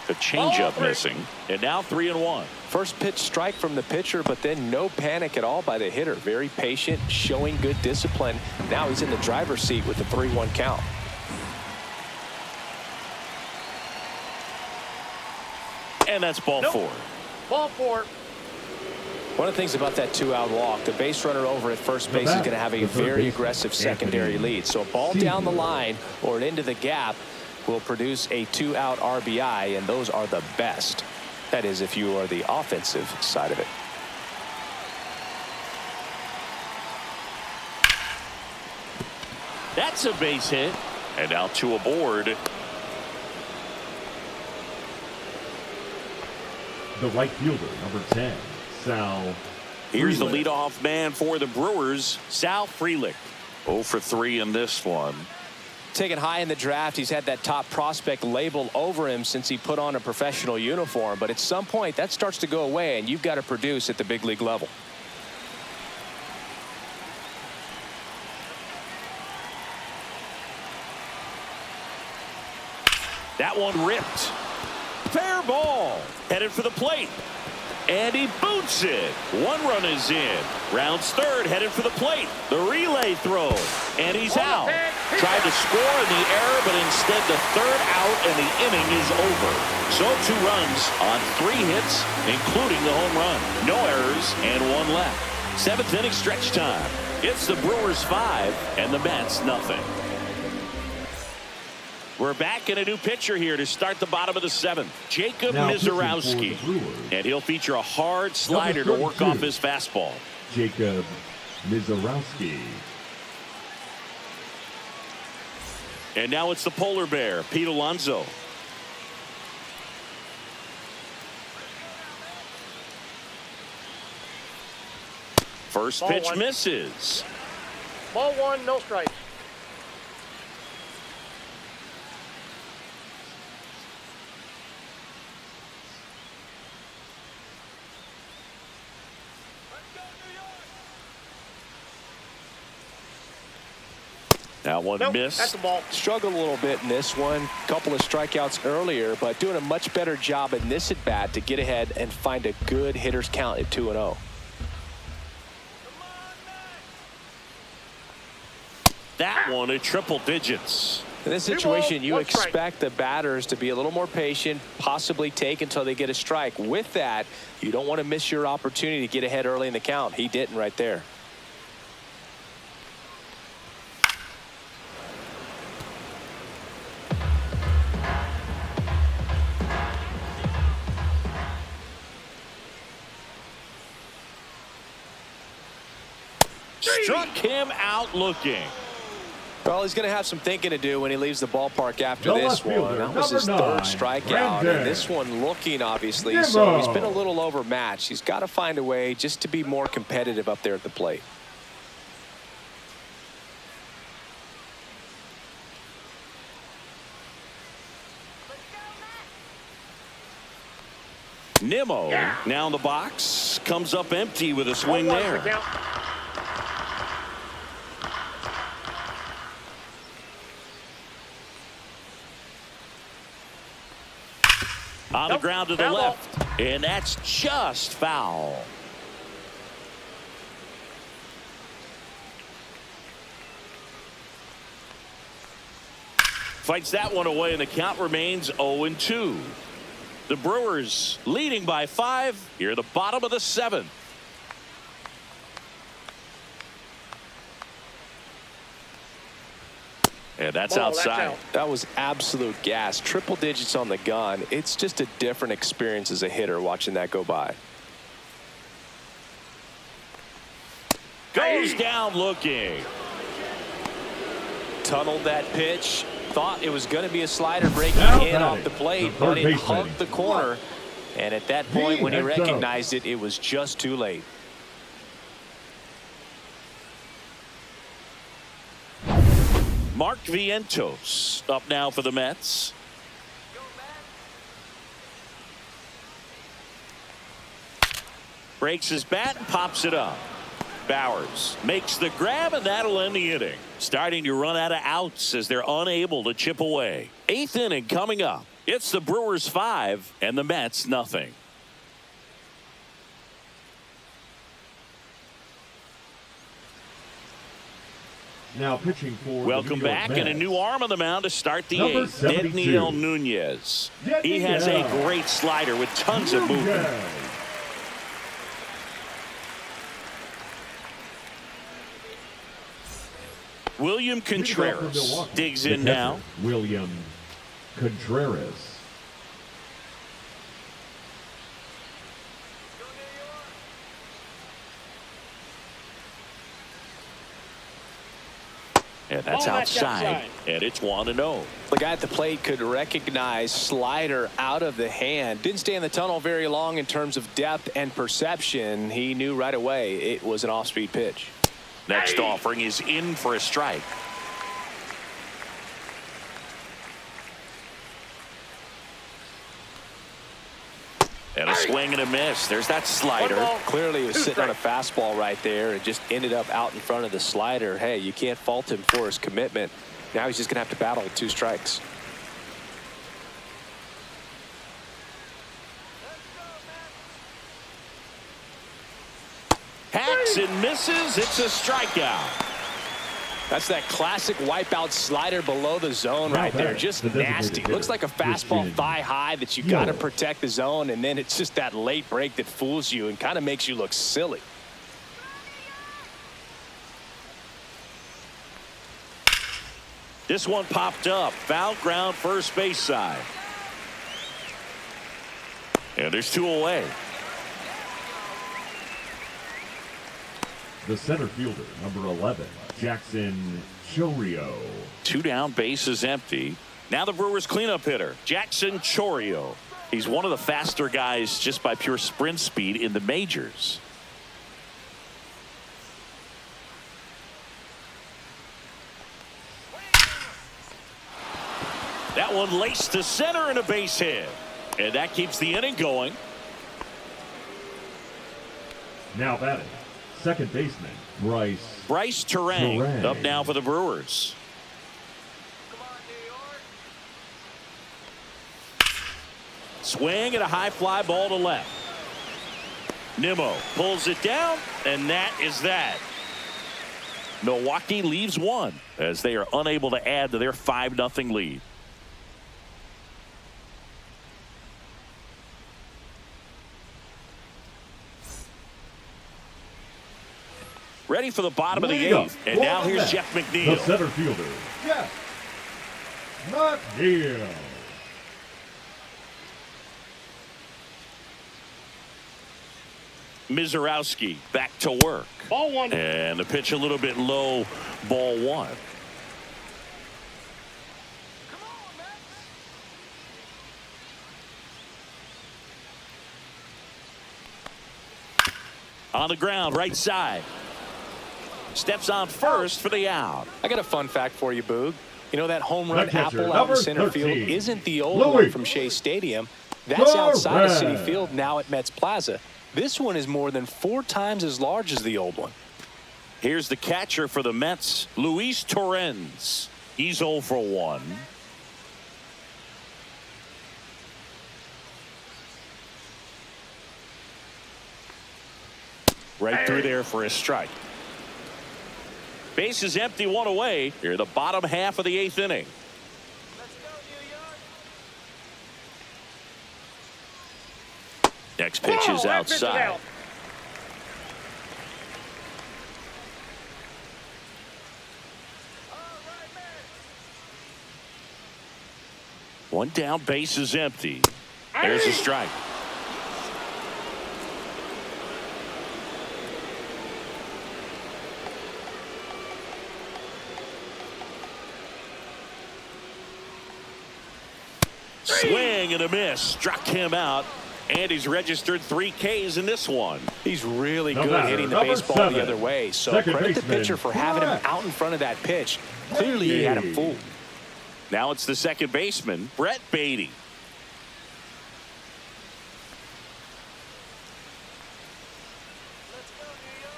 The changeup missing, and now 3-1. First pitch strike from the pitcher, but then no panic at all by the hitter. Very patient, showing good discipline. Now he's in the driver's seat with the 3-1 count. And that's ball 4. Ball 4. One of the things about that 2-out walk, the base runner over at first base is going to have a very aggressive secondary lead. So a ball down the line or into the gap will produce a 2-out RBI, and those are the best. That is, if you are the offensive side of it. That's a base hit. And now 2 aboard. The right fielder, number 10, Sal. Here's the Frelick. leadoff man for the Brewers, Sal Frelick. 0 for 3 in this one. Taken high in the draft, he's had that top prospect label over him since he put on a professional uniform. But at some point, that starts to go away, and you've got to produce at the big league level. That one ripped. Fair ball. Headed for the plate. And he boots it. 1 run is in. Rounds third, headed for the plate. The relay throw. And he's out. Tried to score in the error, but instead the 3rd out and the inning is over. So 2 runs on 3 hits, including the home run. No errors and 1 left. 7th inning stretch time. It's the Brewers 5 and the Mets nothing. We're back in a new pitcher here to start the bottom of the 7th. Jacob Mizorowski. And he'll feature a hard slider to work off his fastball. Jacob Mizorowski. And now it's the polar bear, Pete Alonso. First Ball pitch 1. misses. Ball 1, no strikes. Now one miss. That's the ball. Struggled a little bit in this one. Couple of strikeouts earlier, but doing a much better job in this at bat to get ahead and find a good hitter's count at 2-0. That one at triple digits. In this situation, you expect the batters to be a little more patient, possibly take until they get a strike. With that, you don't want to miss your opportunity to get ahead early in the count. He didn't right there. Struck him out looking. Well, he's going to have some thinking to do when he leaves the ballpark after this one. That was his 3rd strikeout, and this one looking, obviously. So he's been a little overmatched. He's got to find a way just to be more competitive up there at the plate. Nimmo now in the box, comes up empty with a swing there. On the ground to the left, and that's just foul. Fights that one away, and the count remains 0-2. The Brewers leading by 5 here at the bottom of the 7th. And that's outside. That was absolute gas. Triple digits on the gun. It's just a different experience as a hitter watching that go by. Goes down looking. Tunneled that pitch. Thought it was going to be a slider breaking in off the plate, but it hugged the corner. And at that point, when he recognized it, it was just too late. Mark Vientos up now for the Mets. Breaks his bat and pops it up. Bowers makes the grab, and that'll end the inning. Starting to run out of outs as they're unable to chip away. 8th inning coming up. It's the Brewers 5 and the Mets nothing. Now pitching for welcome back, and a new arm on the mound to start the 8th. Daniel Nunez. He has a great slider with tons of movement. William Contreras digs in now. William Contreras. And that's outside, and it's 1-0. The guy at the plate could recognize slider out of the hand. Didn't stay in the tunnel very long in terms of depth and perception. He knew right away it was an off-speed pitch. Next offering is in for a strike. And a swing and a miss. There's that slider. Clearly he was sitting on a fastball right there and just ended up out in front of the slider. Hey, you can't fault him for his commitment. Now he's just going to have to battle with 2 strikes. Hacks and misses. It's a strikeout. That's that classic wipeout slider below the zone right there. Just nasty. Looks like a fastball thigh high that you got to protect the zone, and then it's just that late break that fools you and kind of makes you look silly. This one popped up. Foul ground first base side. And there's 2 away. The center fielder, number 11, Jackson Chorio. 2 down, bases empty. Now the Brewers cleanup hitter, Jackson Chorio. He's one of the faster guys just by pure sprint speed in the majors. That one laced to center and a base hit. And that keeps the inning going. Now batting, second baseman, Bryce Terang up now for the Brewers. Swing and a high fly ball to left. Nimmo pulls it down, and that is that. Milwaukee leaves 1 as they are unable to add to their 5-0 lead. Ready for the bottom of the 8th. And now here's Jeff McNeil. The center fielder, Jeff McNeil. Mizorowski back to work. Ball 1. And the pitch a little bit low, ball 1. On the ground, right side. Steps on first for the out. I got a fun fact for you, Boog. You know that home run Catcher, apple out in center 13, field isn't the old one from Shea Stadium. That's outside of Citi Field, now at Mets Plaza. This one is more than 4 times as large as the old one. Here's the catcher for the Mets, Luis Torrens. He's 0 for 1. Right through there for a strike. Base is empty, 1 away. Here in the bottom half of the 8th inning. Let's go, New York. Next pitch is that pitch is outside. out. One down, base is empty. There's a strike. Swing and a miss. Struck him out. And he's registered 3 Ks in this one. He's really good hitting the baseball the other way. So credit the pitcher for having him out in front of that pitch. Clearly he had him fooled. Now it's the second baseman, Brett Beatty. Let's go, New York.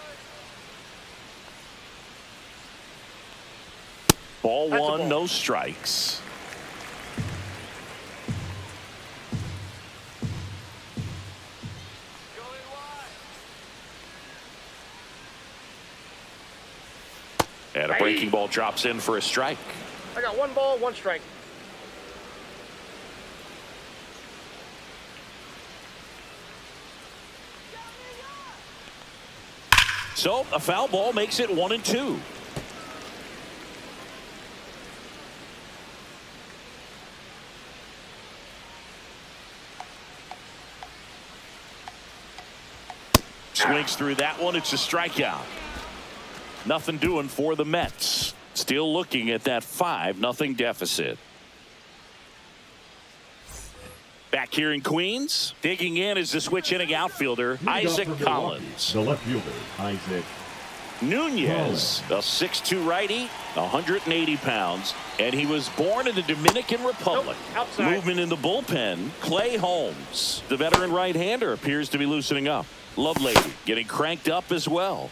Ball That's a 1, ball. no strikes. Going wide. And a breaking ball drops in for a strike. I got 1 ball, 1 strike. So a foul ball makes it 1-2. Swings through that one. It's a strikeout. Nothing doing for the Mets. Still looking at that 5-0 deficit. Back here in Queens, digging in is the switch hitting outfielder, Isaac Collins. The left fielder, Isaac Nunez, a 6'2 righty, 180 pounds, and he was born in the Dominican Republic. Nope, outside. Movement in the bullpen, Clay Holmes. The veteran right-hander appears to be loosening up. Lovelady getting cranked up as well.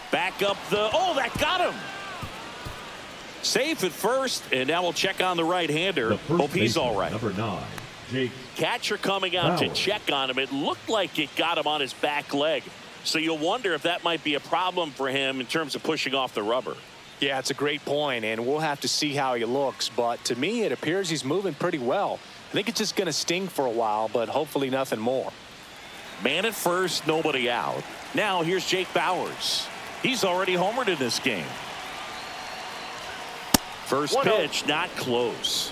Back up the, oh, that got him. Safe at first, and now we'll check on the right-hander. Hope he's all right. Number 9, Jake. Catcher coming out to Bauer. check on him. It looked like it got him on his back leg. So you'll wonder if that might be a problem for him in terms of pushing off the rubber. Yeah, it's a great point, and we'll have to see how he looks. But to me, it appears he's moving pretty well. I think it's just going to sting for a while, but hopefully nothing more. Man at first, nobody out. Now here's Jake Bauers. He's already homered in this game. First 1-0. pitch, not close.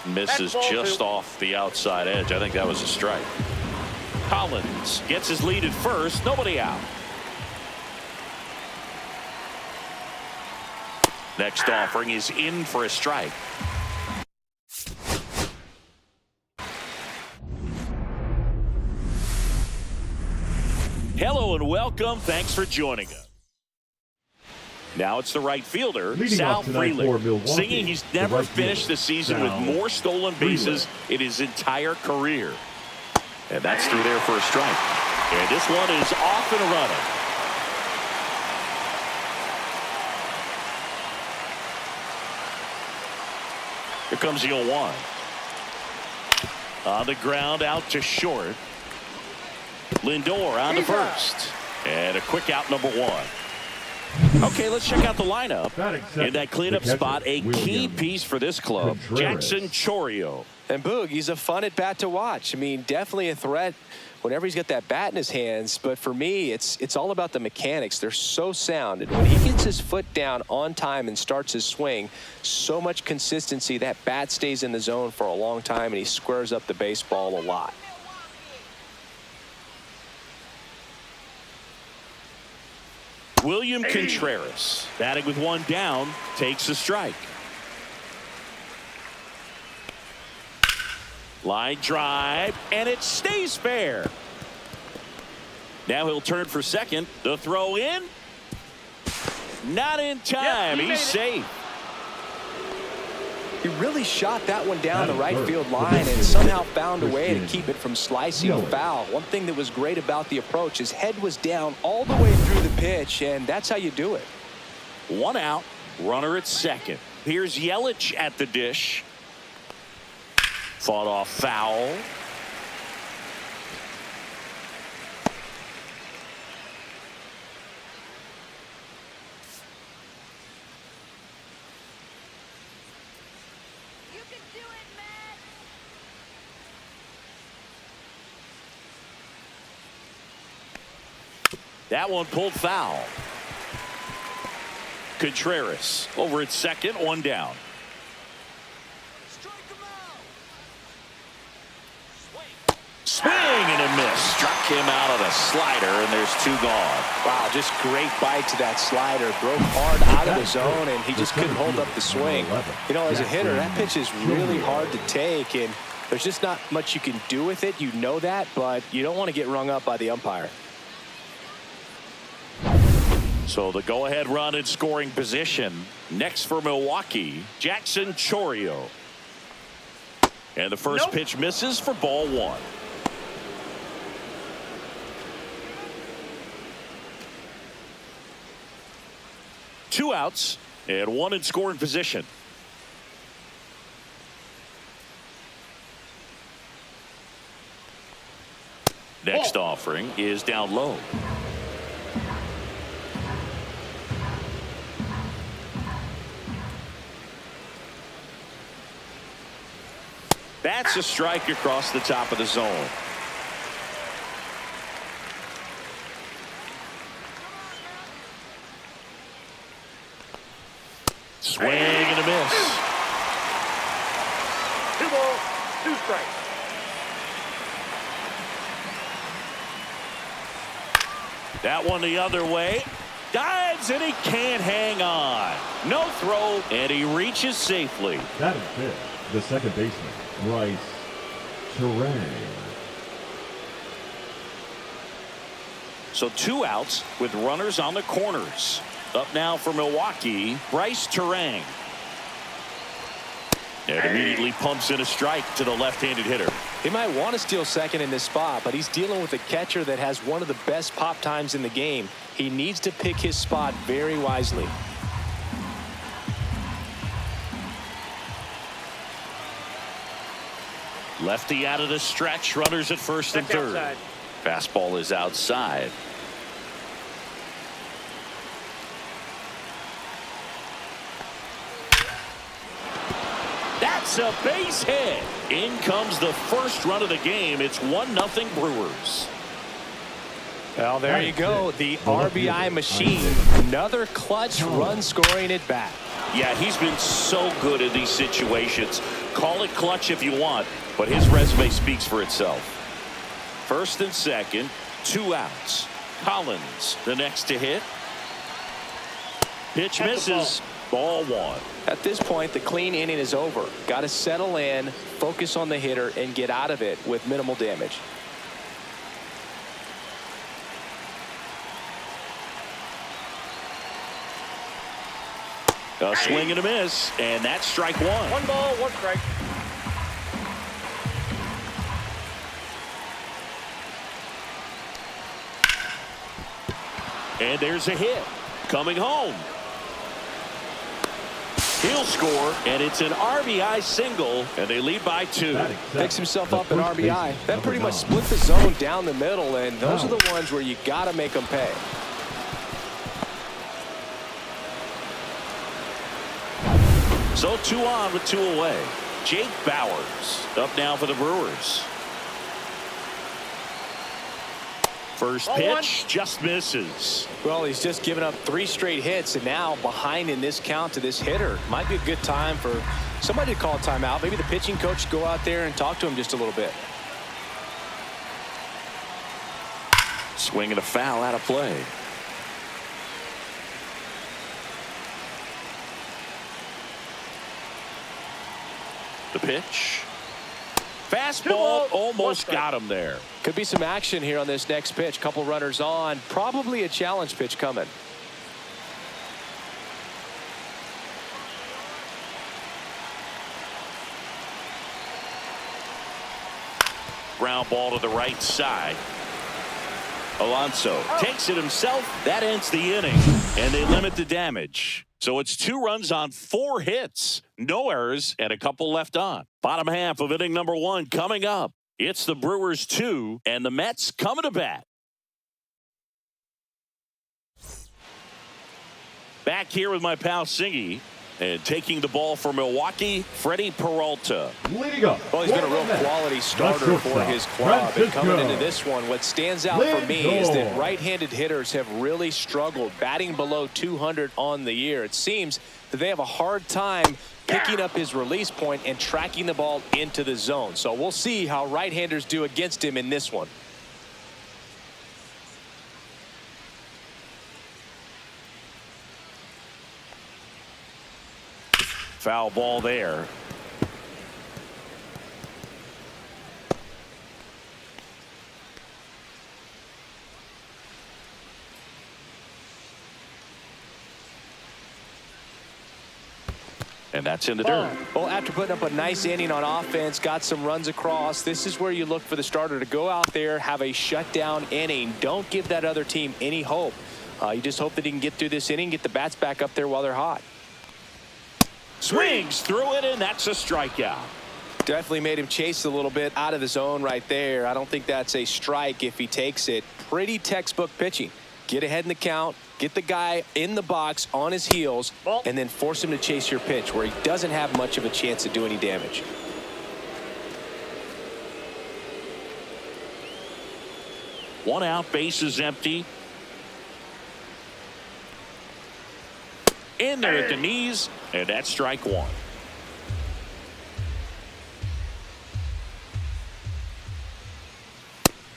Misses That's ball just 2. off the outside edge. I think that was a strike. Collins gets his lead at first. Nobody out. Next offering is in for a strike. Hello and welcome. Thanks for joining us. Now it's the right fielder, Leading Sal off tonight Frelick, for Milwaukee, singing he's the never right finished fielder, the season Sal with more stolen bases in his entire career. And that's through there for a strike. And this one is off and running. Here comes the 0-1. On the ground, out to short. Lindor on the first. And a quick out, number 1. Okay, let's check out the lineup. In that cleanup spot, a key piece for this club, Jackson Chourio. And Boog, he's a fun at bat to watch. I mean, definitely a threat whenever he's got that bat in his hands. But for me, it's all about the mechanics. They're so sound. And when he gets his foot down on time and starts his swing, so much consistency, that bat stays in the zone for a long time, and he squares up the baseball a lot. William Contreras, batting with one down, takes a strike. Line drive, and it stays fair. Now he'll turn for second. The throw in. Not in time. Yep, He's safe. He really shot that one down the right field line and somehow found a way to keep it from slicing foul. One thing that was great about the approach, his head was down all the way through the pitch, and that's how you do it. One out, runner at second. Here's Yelich at the dish. Fought off foul. You can do it, man. That one pulled foul. Contreras over at second, one down. Swing and a miss. Struck him out on a slider, and there's two gone. Wow, just great bite to that slider. Broke hard out of the zone, and he just couldn't hold up the swing. You know, as a hitter, that pitch is really hard to take, and there's just not much you can do with it. You know that, but you don't want to get rung up by the umpire. So the go-ahead run in scoring position. Next for Milwaukee, Jackson Chourio. And the first pitch misses for ball one. Two outs and one in scoring position. Next offering is down low. That's a strike across the top of the zone. Swing and a miss. 2 balls, 2 strikes. That one the other way. Dives and he can't hang on. No throw, and he reaches safely. That is it. The second baseman, Bryce Terang. So 2 outs with runners on the corners. Up now for Milwaukee, Bryce Terang. And immediately pumps in a strike to the left-handed hitter. He might want to steal second in this spot, but he's dealing with a catcher that has one of the best pop times in the game. He needs to pick his spot very wisely. Lefty out of the stretch, runners at first and third. Outside. Fastball is outside. That's a base hit. In comes the first run of the game. It's 1-0 Brewers. Well, there you go. The RBI machine. Another clutch run scoring at bat. Yeah, he's been so good in these situations. Call it clutch if you want, but his resume speaks for itself. First and second, 2 outs. Collins, the next to hit. Pitch misses. Ball one. At this point, the clean inning is over. Got to settle in, focus on the hitter, and get out of it with minimal damage. A swing and a miss, and that's strike one. 1 ball, 1 strike. And there's a hit. Coming home. He'll score, and it's an RBI single, and they lead by 2. Picks himself up an RBI. That pretty much split the zone down the middle, and those are the ones where you got to make them pay. So 2 on with 2 away. Jake Bauers up now for the Brewers. First pitch just misses. Well, he's just given up 3 straight hits, and now behind in this count to this hitter. Might be a good time for somebody to call a timeout. Maybe the pitching coach go out there and talk to him just a little bit. Swing and a foul out of play. The pitch. Fastball almost got him there. Could be some action here on this next pitch. Couple runners on. Probably a challenge pitch coming. Ground ball to the right side. Alonso takes it himself. That ends the inning, and they limit the damage. So it's 2 runs on 4 hits. No errors and a couple left on. Bottom half of inning number 1 coming up. It's the Brewers 2 and the Mets coming to bat. Back here with my pal Singy. And taking the ball for Milwaukee, Freddie Peralta. Leading up. Well, he's been a real quality starter for his club. And coming into this one, what stands out for me is that right-handed hitters have really struggled, batting below 200 on the year. It seems that they have a hard time picking up his release point and tracking the ball into the zone. So we'll see how right-handers do against him in this one. Foul ball there. And that's in the dirt. Well, after putting up a nice inning on offense, got some runs across, this is where you look for the starter to go out there, have a shutdown inning. Don't give that other team any hope. You just hope that he can get through this inning, get the bats back up there while they're hot. Swings through it, and that's a strikeout. Definitely made him chase a little bit out of the zone right there. I don't think that's a strike if he takes it. Pretty textbook pitching. Get ahead in the count, get the guy in the box on his heels, and then force him to chase your pitch where he doesn't have much of a chance to do any damage. One out, base is empty. In there at the knees, and that's strike 1.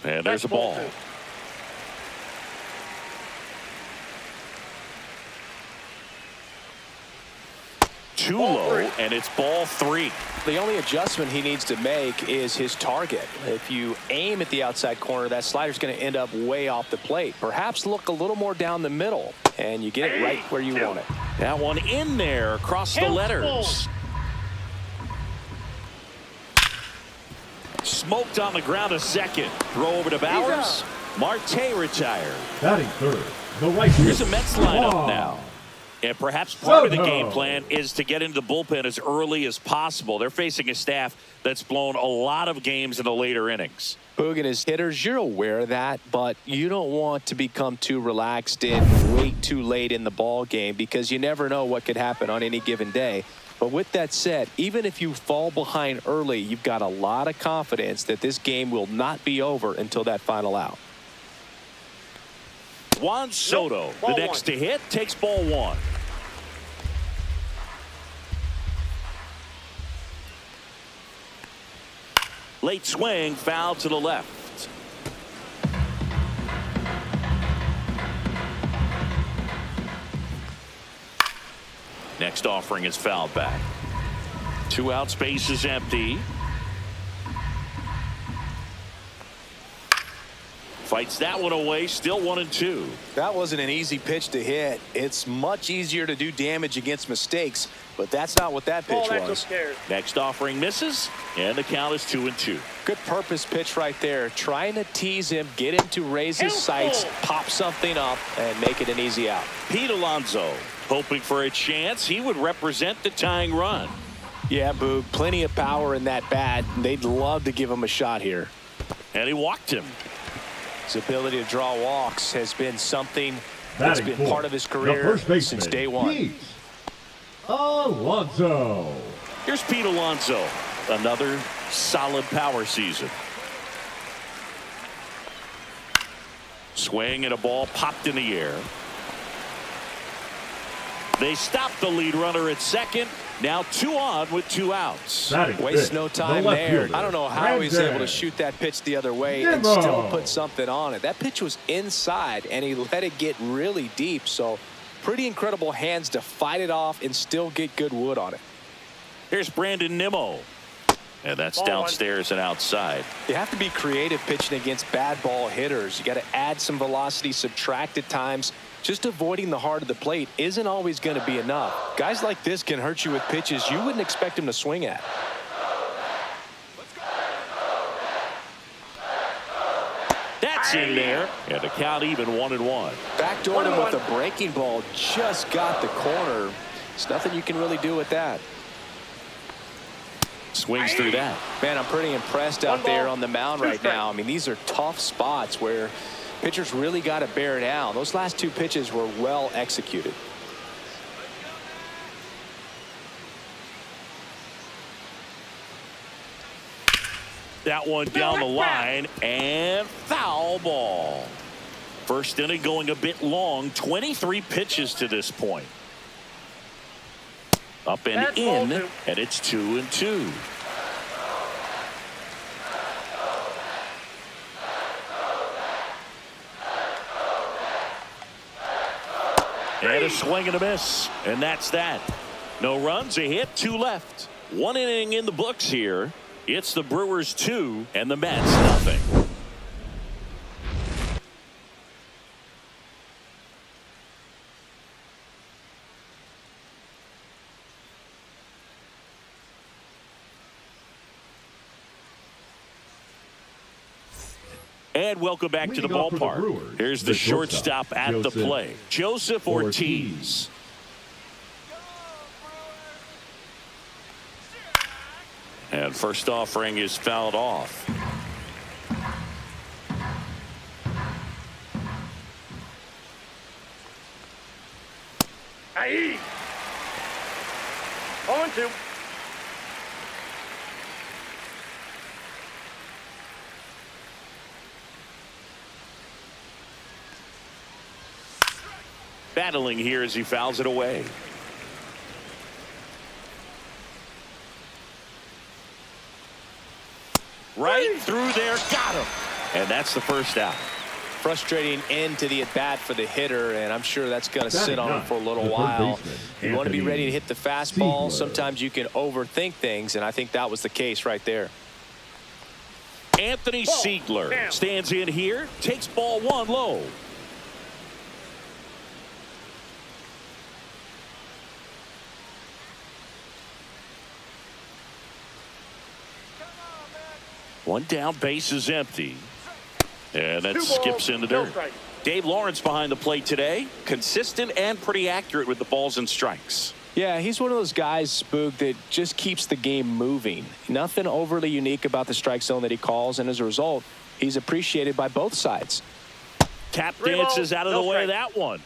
And there's a ball. Too low, and it's ball 3. The only adjustment he needs to make is his target. If you aim at the outside corner, that slider's going to end up way off the plate. Perhaps look a little more down the middle, and you get it right where you want it. That one in there across the letters. Smoked on the ground a second. Throw over to Bowers. Marte retired. Batting third, the right Here's field. a Mets lineup now. And perhaps part of the game plan is to get into the bullpen as early as possible. They're facing a staff that's blown a lot of games in the later innings. Boog and his hitters, you're aware of that, but you don't want to become too relaxed and wait too late in the ball game because you never know what could happen on any given day. But with that said, even if you fall behind early, you've got a lot of confidence that this game will not be over until that final out. Juan Soto, the next to hit, takes ball 1. Late swing, foul to the left. Next offering is fouled back. 2 outs, base is empty. Fights that one away, still 1-2. That wasn't an easy pitch to hit. It's much easier to do damage against mistakes, but that's not what that pitch was. Next offering misses, and the count is 2-2. Good purpose pitch right there. Trying to tease him, get him to raise his sights, pop something up, and make it an easy out. Pete Alonso hoping for a chance. He would represent the tying run. Yeah, Boog, plenty of power in that bat. They'd love to give him a shot here. And he walked him. His ability to draw walks has been something that's been part of his career since day one. Pete Alonso. Here's Pete Alonso. Another solid power season. Swing and a ball popped in the air. They stop the lead runner at second. Now 2 on with 2 outs. Waste no time there. I don't know how he's able to shoot that pitch the other way and still put something on it. That pitch was inside, and he let it get really deep. So pretty incredible hands to fight it off and still get good wood on it. Here's Brandon Nimmo. And that's downstairs and outside. You have to be creative pitching against bad ball hitters. You got to add some velocity, subtract at times. Just avoiding the heart of the plate isn't always going to be enough. Guys like this can hurt you with pitches you wouldn't expect him to swing at. That's in there. And the count even 1-1. Backdoored him with a breaking ball. Just got the corner. There's nothing you can really do with that. Swings through that. Man, I'm pretty impressed out there on the mound right now. I mean, these are tough spots where pitchers really got to bear down. Those last 2 pitches were well executed. That one down the line and foul ball. First inning going a bit long. 23 pitches to this point. Up and in, and it's 2-2. And a swing and a miss, and that's that. No runs, a hit, 2 left. 1 inning in the books here. It's the Brewers 2 and the Mets nothing. And welcome back to the ballpark. Here's the shortstop at the plate, Joseph Ortiz. And first offering is fouled off. Aye. 0-2. Battling here as he fouls it away. Right through there, got him. And that's the first out. Frustrating end to the at-bat for the hitter, and I'm sure that's going to sit on him for a little while. You want to be ready to hit the fastball. Sometimes you can overthink things, and I think that was the case right there. Anthony Siegler stands in here, takes ball 1 low. One down, base is empty. And that skips in the dirt. Dave Lawrence behind the plate today. Consistent and pretty accurate with the balls and strikes. Yeah, he's one of those guys, Spook, that just keeps the game moving. Nothing overly unique about the strike zone that he calls, and as a result, he's appreciated by both sides. Tap dances out of the way of that one.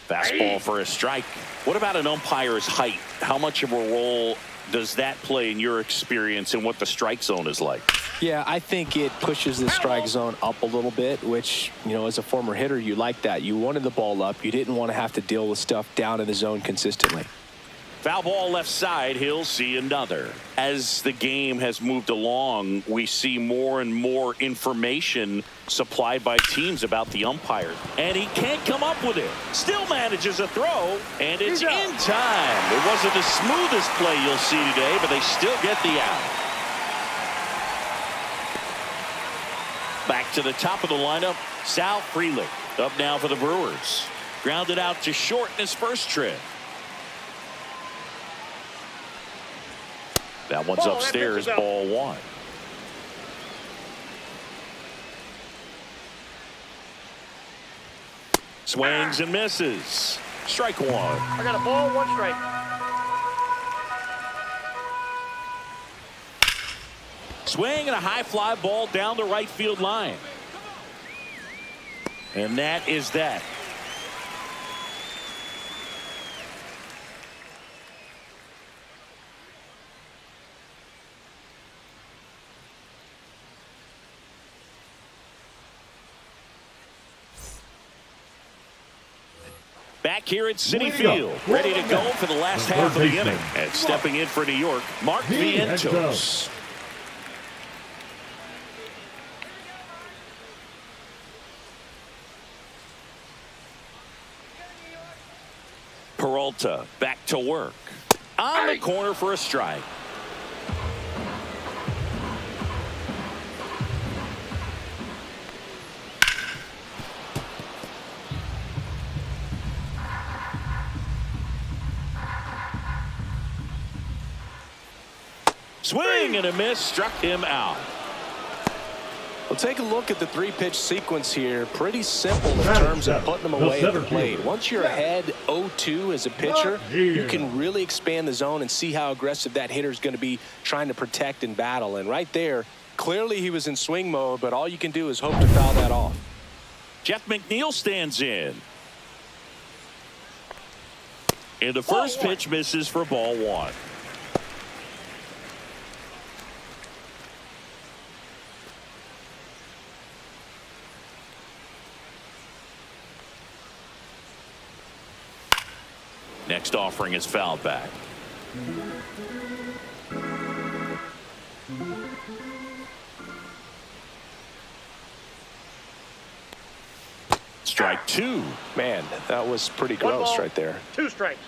Fastball for a strike. What about an umpire's height? How much of a role does that play in your experience and what the strike zone is like? Yeah, I think it pushes the strike zone up a little bit, which, you know, as a former hitter, you like that. You wanted the ball up. You didn't want to have to deal with stuff down in the zone consistently. Foul ball left side. He'll see another. As the game has moved along, we see more and more information supplied by teams about the umpires. And he can't come up with it. Still manages a throw, and it's in time. It wasn't the smoothest play you'll see today, but they still get the out. Back to the top of the lineup, Sal Frelick up now for the Brewers. Grounded out to short in his first trip. That one's upstairs, ball 1. Swings and misses. Strike 1. I got a ball, 1 strike. Swing and a high fly ball down the right field line. And that is that. back here at Citi Field, ready to go for the last half of the inning. And stepping in for New York, Mark Vientos. Peralta back to work. On the corner for a strike. Swing and a miss, struck him out. Well, take a look at the three-pitch sequence here. Pretty simple in terms of putting them away at the plate. Once you're ahead 0-2 as a pitcher, you can really expand the zone and see how aggressive that hitter is going to be trying to protect and battle. And right there, clearly he was in swing mode, but all you can do is hope to foul that off. Jeff McNeil stands in. And the first pitch misses for ball one. Next offering is fouled back. Strike two. Man, that was pretty gross right there. 2 strikes.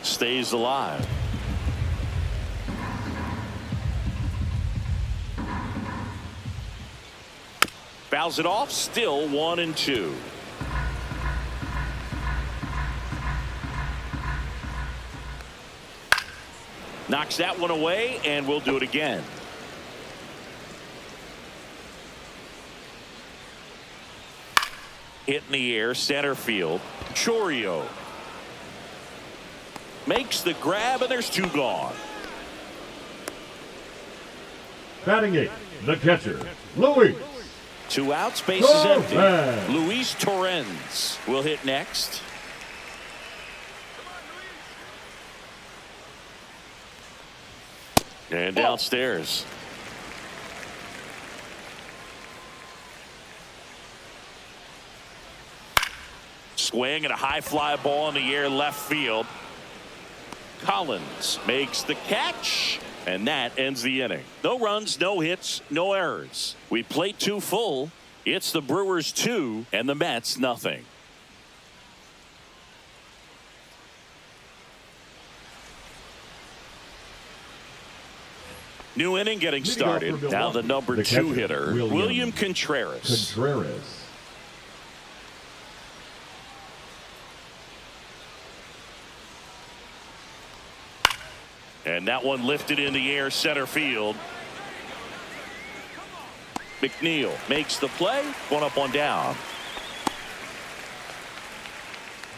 Stays alive. Fouls it off. Still 1-2. Knocks that one away, and we'll do it again. Hit in the air, center field. Chourio makes the grab, and there's 2 gone. Batting 8, the catcher, Luis. 2 outs, base is empty. Luis Torrens will hit next. And downstairs. Swing and a high fly ball in the air left field. Collins makes the catch, and that ends the inning. No runs, no hits, no errors. We played 2 full. It's the Brewers 2 and the Mets nothing. New inning getting started. Now the number 2 hitter, William Contreras. And that one lifted in the air center field. McNeil makes the play. 1 up, 1 down.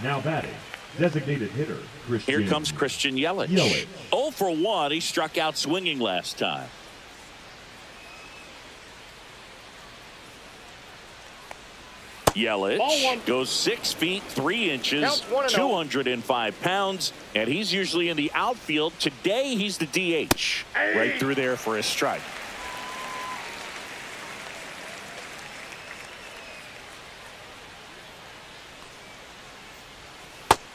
Now batting, designated hitter, Christian. Here comes Christian Yelich. 0 for 1. He struck out swinging last time. Yelich goes 6 feet 3 inches, 205 pounds, and he's usually in the outfield. Today he's the DH. Right through there for a strike.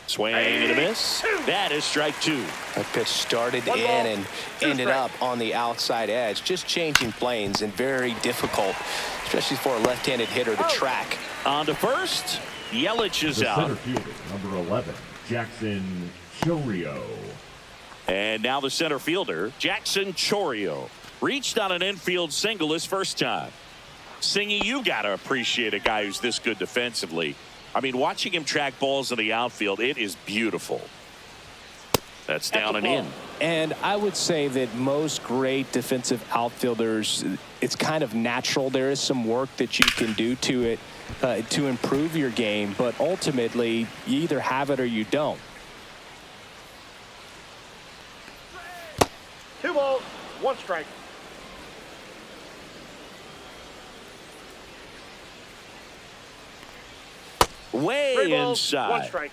Swing and a miss. That is strike 2. That pitch started in and ended up on the outside edge. Just changing planes and very difficult, especially for a left-handed hitter to track. On to first. Yelich is out. Center fielder, number 11, Jackson Chourio. And now the center fielder, Jackson Chourio. Reached on an infield single his first time. Singy, you got to appreciate a guy who's this good defensively. I mean, watching him track balls in the outfield, it is beautiful. That's down and in. And I would say that most great defensive outfielders, it's kind of natural. There is some work that you can do to it to improve your game, but ultimately you either have it or you don't. 2 balls, 1 strike. Way 3 balls, inside. 1 strike.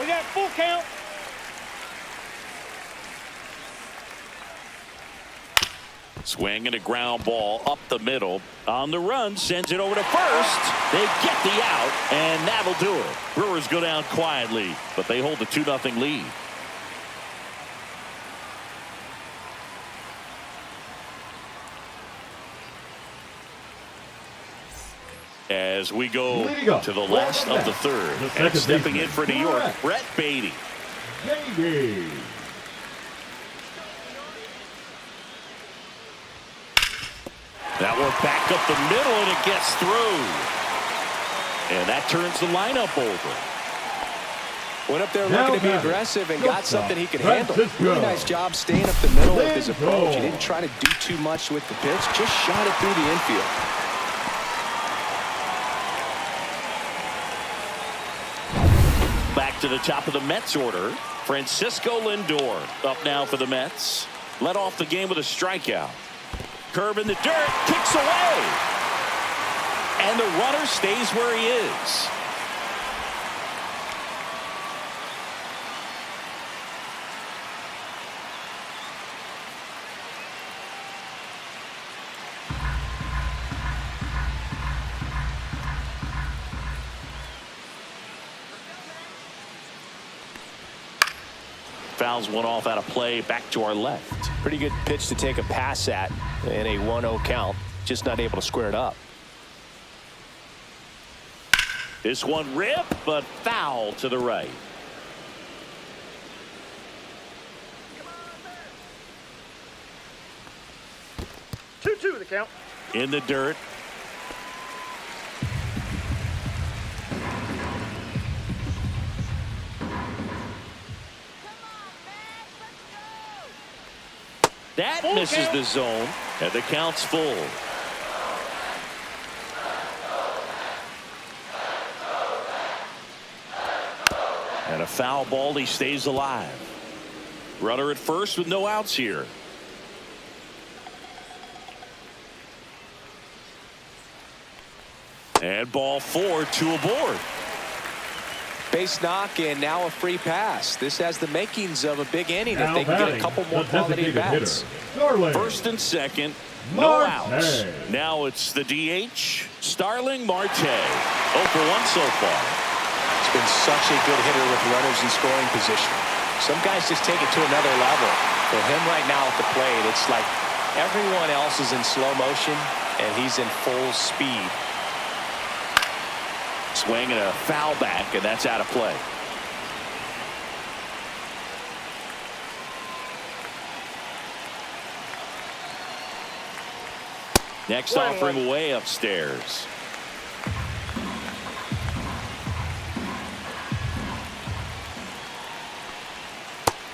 We got full count. Swing and a ground ball up the middle. On the run, sends it over to first. They get the out, and that'll do it. Brewers go down quietly, but they hold the 2-0 lead. As we go to the last of the third, and stepping in for New York, Brett Beatty. Beatty. That one back up the middle, and it gets through. And that turns the lineup over. Went up there looking to be aggressive and got something he could handle. Really nice job staying up the middle with his approach. He didn't try to do too much with the pitch, just shot it through the infield. Back to the top of the Mets order. Francisco Lindor up now for the Mets. Led off the game with a strikeout. Curve in the dirt, kicks away. And the runner stays where he is. Fouls one off out of play, back to our left. Pretty good pitch to take a pass at in a 1-0 count. Just not able to square it up. This one ripped, but foul to the right. Two the count. In the dirt. That misses the zone, and the count's full. And a foul ball, he stays alive. Runner at first with no outs here. And ball 4, 2 aboard. Base knock and now a free pass. This has the makings of a big inning if they can get a couple more quality bats. First and second, no outs. Now it's the DH, Starling Marte. 0 for 1 so far. It's been such a good hitter with runners in scoring position. Some guys just take it to another level. For him right now at the plate, it's like everyone else is in slow motion and he's in full speed. Swing and a foul back, and that's out of play. Next offering way upstairs.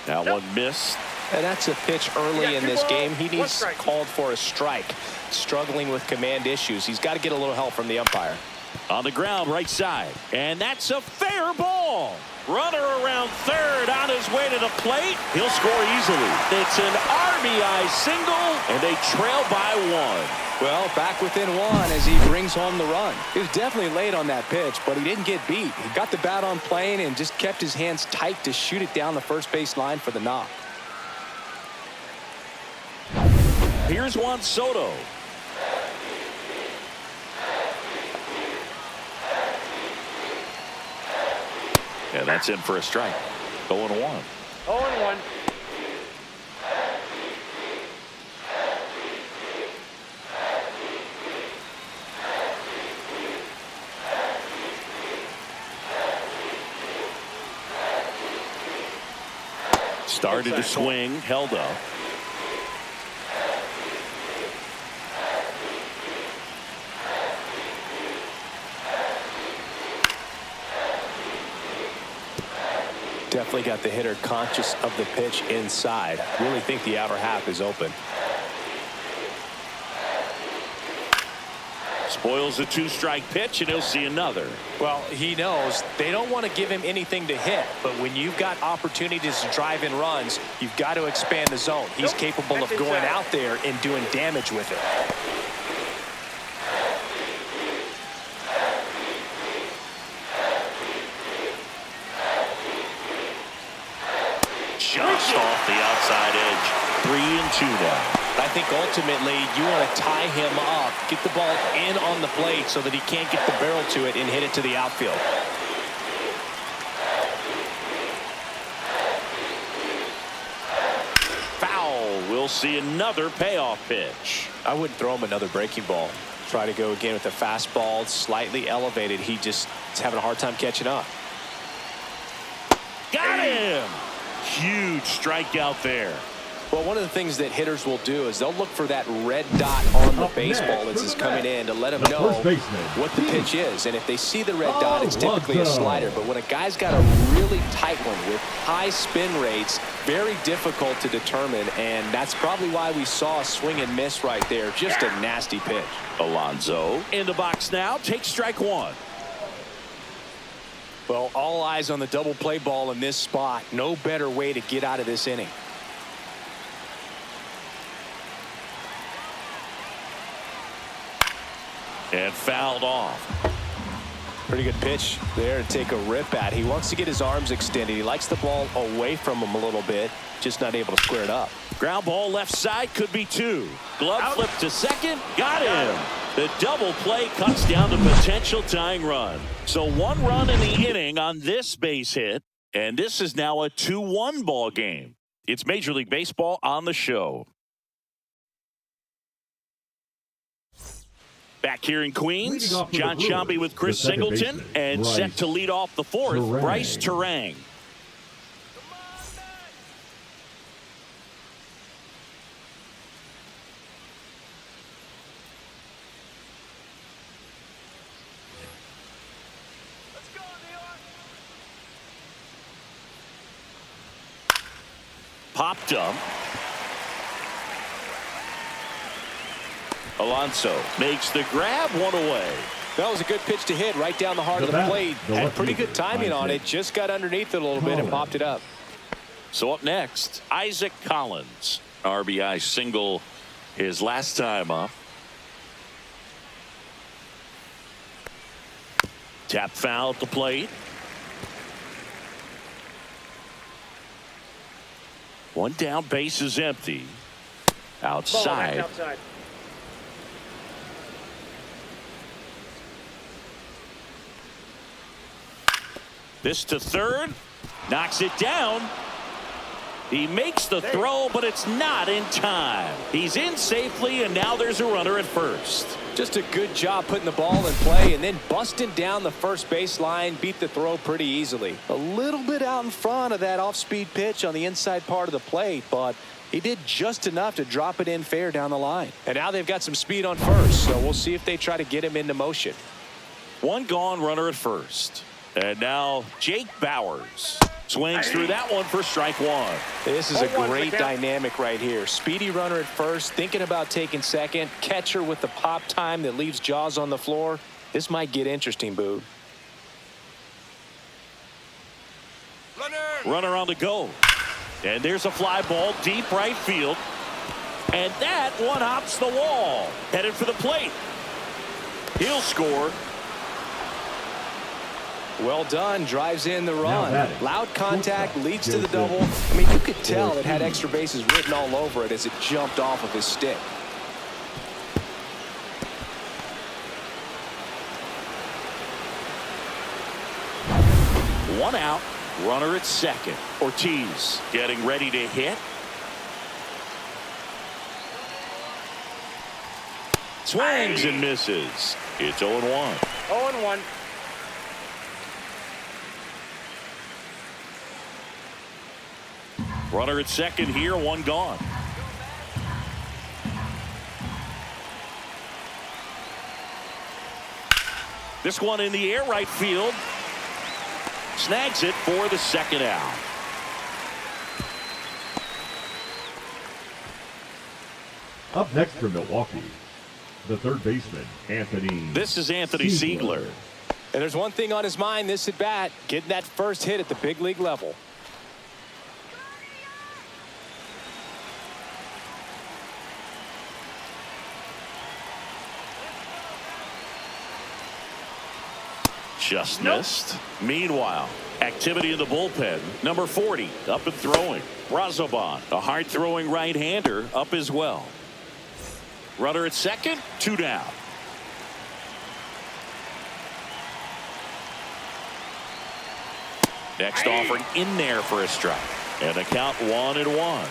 That one missed. And that's a pitch early in this game. He needs called for a strike. Struggling with command issues. He's got to get a little help from the umpire. On the ground, right side. And that's a fair ball. Runner around third on his way to the plate. He'll score easily. It's an RBI single, and they trail by 1. Well, back within 1 as he brings home the run. He was definitely late on that pitch, but he didn't get beat. He got the bat on plane and just kept his hands tight to shoot it down the first base line for the knock. Here's Juan Soto. Yeah, that's in for a strike. 0-1. 0-1. Started to swing, held up. Definitely got the hitter conscious of the pitch inside. Really think the outer half is open. Spoils a 2-strike pitch, and he'll see another. Well, he knows they don't want to give him anything to hit, but when you've got opportunities to drive in runs, you've got to expand the zone. He's capable of going out there and doing damage with it. 3-2 now. I think ultimately you want to tie him up, get the ball in on the plate so that he can't get the barrel to it and hit it to the outfield. Foul. We'll see another payoff pitch. I wouldn't throw him another breaking ball. Try to go again with the fastball, slightly elevated. He just is having a hard time catching up. Got him. Huge strikeout there. Well, one of the things that hitters will do is they'll look for that red dot on the baseball as it's coming in to let them know what the pitch is. And if they see the red dot, it's typically a slider. But when a guy's got a really tight one with high spin rates, very difficult to determine. And that's probably why we saw a swing and miss right there. Just a nasty pitch. Alonso in the box now. Takes strike one. Well, all eyes on the double play ball in this spot. No better way to get out of this inning. And fouled off. Pretty good pitch there to take a rip at. He wants to get his arms extended. He likes the ball away from him a little bit. Just not able to square it up. Ground ball left side, could be two. Glove flip to second. Got him. The double play cuts down the potential tying run. So 1 run in the inning on this base hit. And this is now a 2-1 ball game. It's Major League Baseball on the show. Back here in Queens, John Shambi with Chris Singleton, and set to lead off the fourth, Bryce Terang. Popped up. Alonso makes the grab, one away. That was a good pitch to hit right down the heart of the plate. Had pretty good timing on it. Just got underneath it a little bit and popped it up. So up next, Isaac Collins. RBI single his last time up. Tap foul at the plate. One down, base is empty. Outside. Outside. This to third. Knocks it down. He makes the throw, but it's not in time. He's in safely, and now there's a runner at first. Just a good job putting the ball in play and then busting down the first baseline. Beat the throw pretty easily. A little bit out in front of that off-speed pitch on the inside part of the plate, but he did just enough to drop it in fair down the line. And now they've got some speed on first, so we'll see if they try to get him into motion. One gone, runner at first. And now Jake Bowers swings through that one for strike one. This is a great dynamic right here. Speedy runner at first, thinking about taking second. Catcher with the pop time that leaves Jaws on the floor. This might get interesting, Boo. Runner on the go. And there's a fly ball deep right field. And that one hops the wall. Headed for the plate. He'll score. Well done. Drives in the run. Loud contact leads to the double. I mean, you could tell it had extra bases written all over it as it jumped off of his stick. One out. Runner at second. Ortiz getting ready to hit. Swings and misses. It's 0-1. 0-1. Runner at second here, one gone. This one in the air, right field. Snags it for the second out. Up next for Milwaukee, the third baseman, Anthony. This is Anthony Siegler. And there's one thing on his mind this at bat, getting that first hit at the big league level. Just missed. Meanwhile, Activity in the bullpen. Number 40 up and throwing. Brazoban, a hard-throwing right-hander, up as well. Runner at second, 2 down. Next offering in there for a strike. And the count 1-1.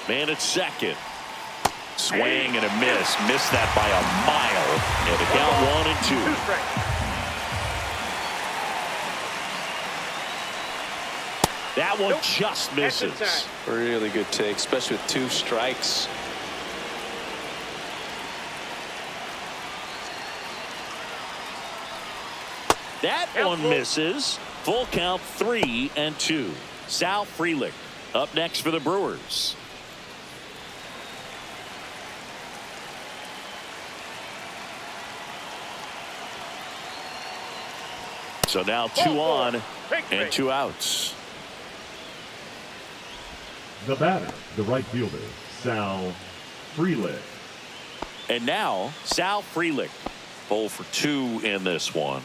Man at second. Swing and a miss. Missed that by a mile. And the count 1-2. That one just misses. Really good take, especially with 2 strikes. That one misses. Full count 3-2. Sal Frelick up next for the Brewers. So now 2 on and 2 outs. The batter, the right fielder, Sal Frelick. And now Sal Frelick, 0 for 2 in this one.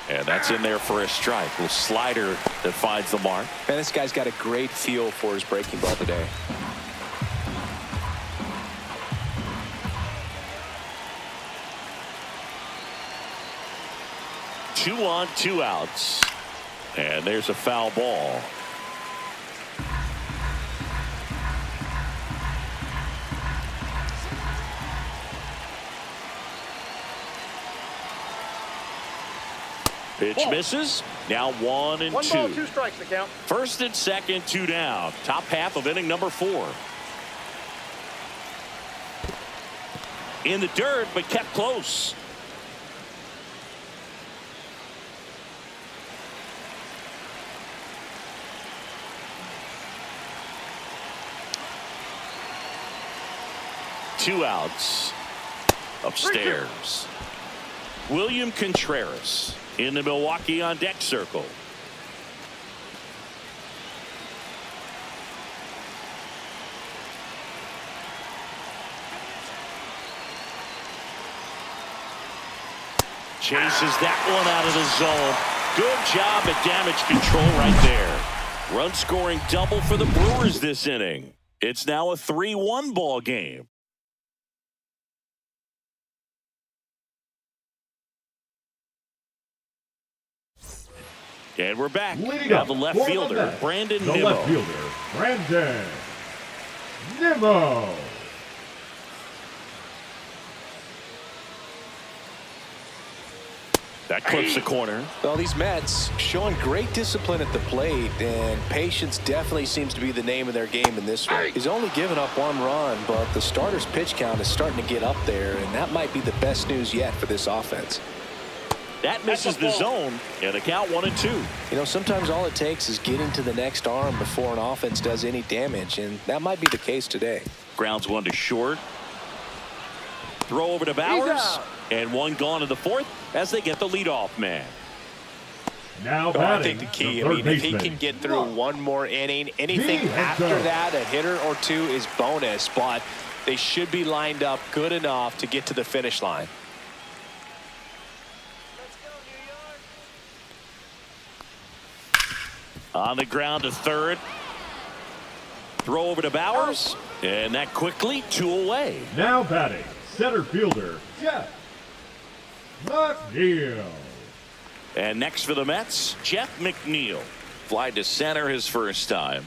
And that's in there for a strike. A slider that finds the mark. Man, this guy's got a great feel for his breaking ball today. Two on, 2 outs. And there's a foul ball. Pitch misses. Now 1-2. 1 ball, 2 strikes the count. First and second, 2 down. Top half of inning number 4. In the dirt, but kept close. Two outs. Upstairs. William Contreras in the Milwaukee on deck circle. Chases that one out of the zone. Good job at damage control right there. Run scoring double for the Brewers this inning. It's now a 3-1 ball game. And we're back. Now the left fielder, Brandon Nimmo. The left fielder, Brandon Nimmo. That clips the corner. Well, these Mets showing great discipline at the plate, and patience definitely seems to be the name of their game in this one. He's only given up 1 run, but the starter's pitch count is starting to get up there, and that might be the best news yet for this offense. That misses the zone, and a count 1-2. You know, sometimes all it takes is getting to the next arm before an offense does any damage, and that might be the case today. Grounds one to short. Throw over to Bowers, and one gone in the 4th as they get the leadoff man. Now I think the key, if he can get through one more inning, anything after that, a hitter or 2 is bonus, but they should be lined up good enough to get to the finish line. On the ground to 3rd. Throw over to Bowers, and that quickly 2 away. Now batting, center fielder, Jeff McNeil. And next for the Mets, Jeff McNeil. Fly to center his first time.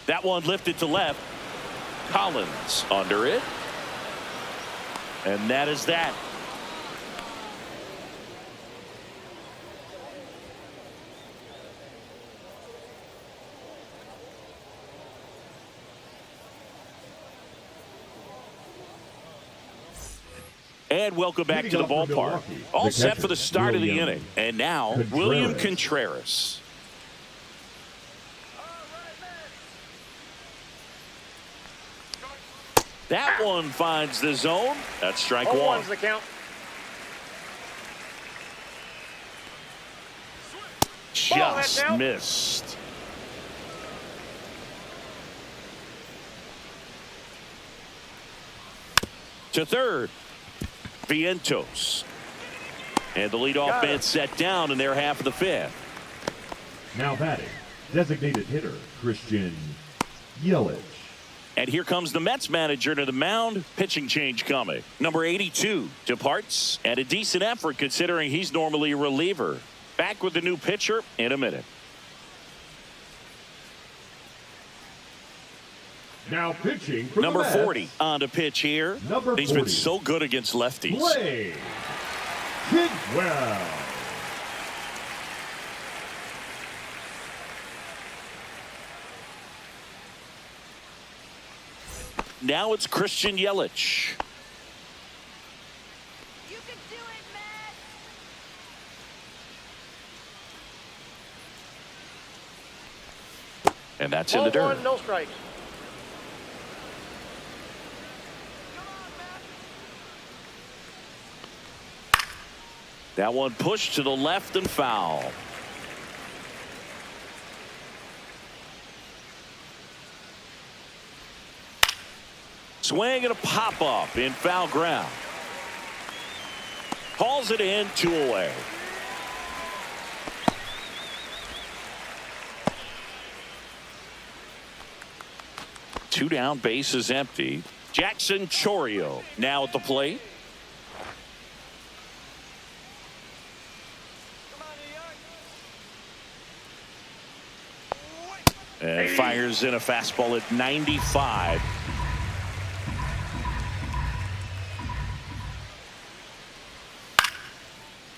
That one lifted to left. Collins under it. And that is that. And welcome back to the ballpark. All set for the start of the inning. And now, William Contreras. That one finds the zone. That's strike 0-1's one. the count. Just missed. To third, Vientos. And the leadoff man set down in their half of the fifth. Now batting, designated hitter Christian Yelich. And here comes the Mets manager to the mound. Pitching change coming. Number 82 departs, and a decent effort considering he's normally a reliever. Back with the new pitcher in a minute. Now pitching for Number the Mets, 40 on to pitch here. Number He's 40. been so good against lefties. Play. Kidwell. Now it's Christian Yelich. You can do it, Matt. And that's in the dirt. 1, no strikes. That one pushed to the left and foul. Swing and a pop up in foul ground. Calls it in, 2 away. Two down, base is empty. Jackson Chourio now at the plate. And fires in a fastball at 95.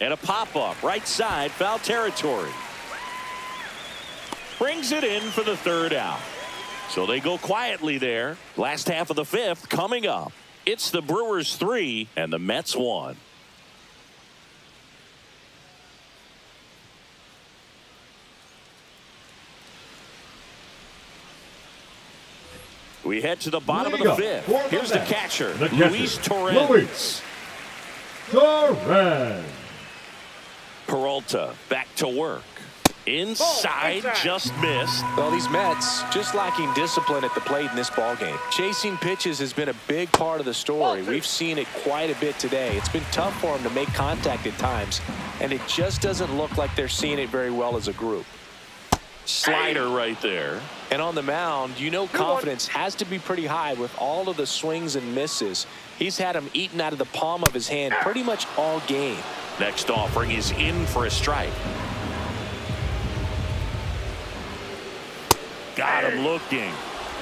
And a pop-up right side, foul territory. Brings it in for the third out. So they go quietly there. Last half of the fifth coming up. It's the Brewers 3 and the Mets 1. We head to the bottom of the fifth. Here's the catcher, Luis Torrens. Torrens. Peralta back to work. Inside, just missed. Well, these Mets just lacking discipline at the plate in this ballgame. Chasing pitches has been a big part of the story. We've seen it quite a bit today. It's been tough for them to make contact at times, and it just doesn't look like they're seeing it very well as a group. Slider right there. And on the mound, you know confidence has to be pretty high with all of the swings and misses. He's had them eaten out of the palm of his hand pretty much all game. Next offering is in for a strike. Got him looking.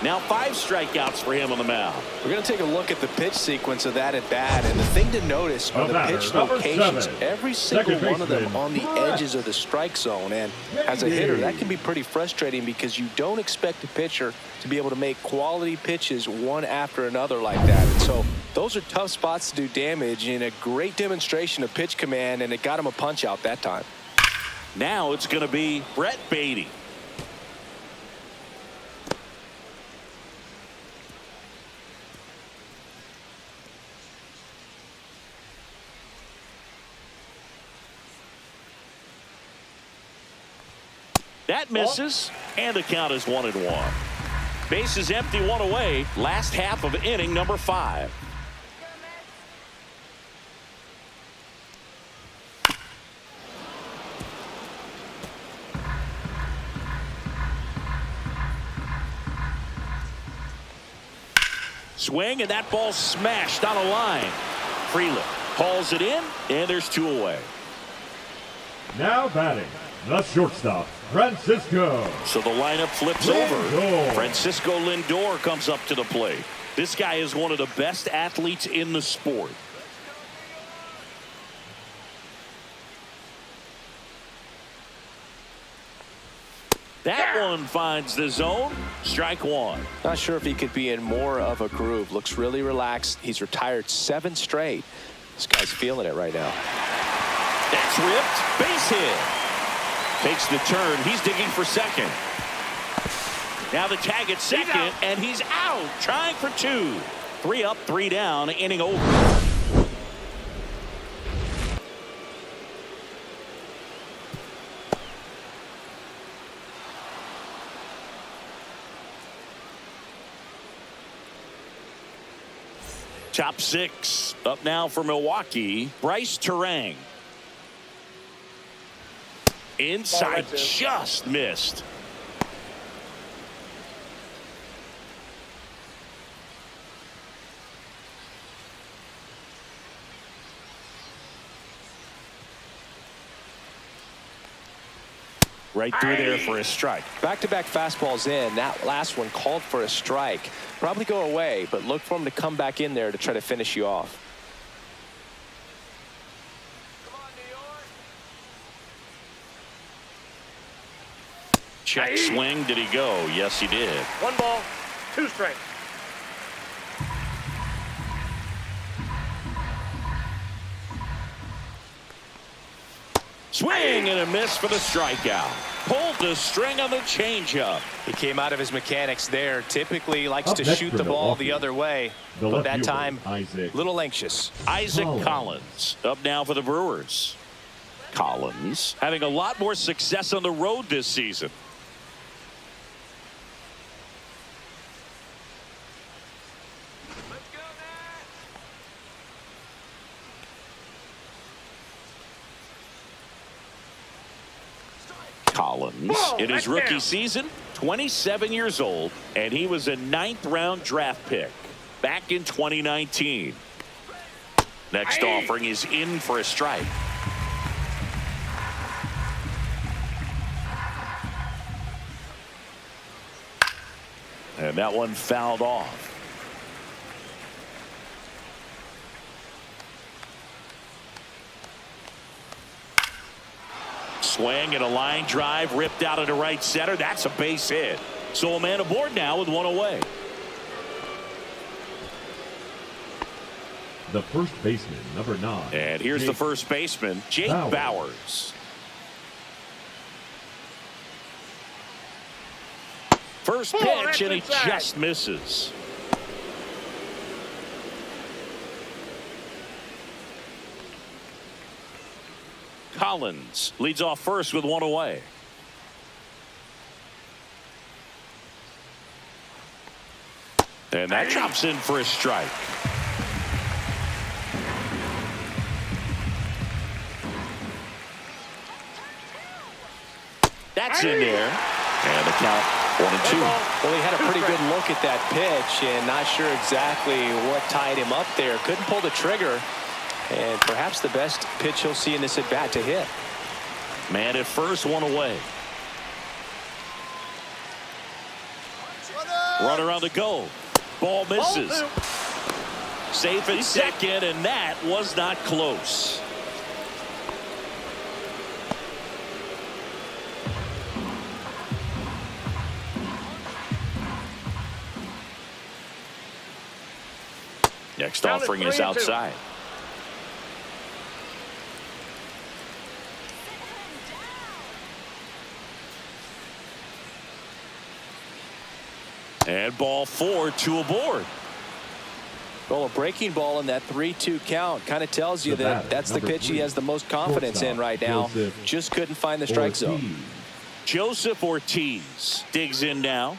Now 5 strikeouts for him on the mound. We're going to take a look at the pitch sequence of that at bat, and the thing to notice are the pitch locations. Every single one of them on the edges of the strike zone, and as a hitter, that can be pretty frustrating because you don't expect a pitcher to be able to make quality pitches one after another like that. And so those are tough spots to do damage, and a great demonstration of pitch command, and it got him a punch out that time. Now it's going to be Brett Beatty. That misses, and the count is 1-1. Base is empty, 1 away. Last half of inning number 5. Swing, and that ball smashed on a line. Freeland hauls it in, and there's 2 away. Now batting, the shortstop, Francisco. So the lineup flips over. Francisco Lindor comes up to the plate. This guy is one of the best athletes in the sport. That one finds the zone. Strike 1. Not sure if he could be in more of a groove. Looks really relaxed. He's retired 7 straight. This guy's feeling it right now. That's ripped. Base hit. Takes the turn. He's digging for second. Now the tag at second, and he's out. Trying for 2. 3 up, 3 down, inning over. Top 6 up now for Milwaukee. Bryce Terang. Inside, just missed. Right through there for a strike. Back-to-back fastballs in. That last one called for a strike. Probably go away, but look for him to come back in there to try to finish you off. Check swing. Did he go? Yes, he did. 1 ball, 2 strikes. Swing and a miss for the strikeout. Pulled the string on the changeup. He came out of his mechanics there. Typically likes Up to next shoot for the ball Milwaukee, the other way, the but left that fielder, time Isaac. a little anxious. Isaac Collins up now for the Brewers. Collins having a lot more success on the road this season. Collins in his rookie season, 27 years old, and he was a 9th-round draft pick back in 2019. Next offering is in for a strike. And that one fouled off. Swing and a line drive ripped out into right center. That's a base hit. So a man aboard now with 1 away. The first baseman, number 9. And here's the first baseman, Jake Bowers. First pitch, and he just misses. Collins leads off first with 1 away. And that drops in for a strike. That's in there. And the count 1-2. Well, he had a pretty good look at that pitch and not sure exactly what tied him up there. Couldn't pull the trigger. And perhaps the best pitch he'll see in this at-bat to hit. Man at first, 1 away. Runner on the go. Ball misses. Safe at second, and that was not close. Next offering is outside. And ball 4, 2 aboard. Well, a breaking ball in that 3-2 count kind of tells you that that's the pitch he has the most confidence in right now. Just couldn't find the strike zone. Joseph Ortiz digs in now.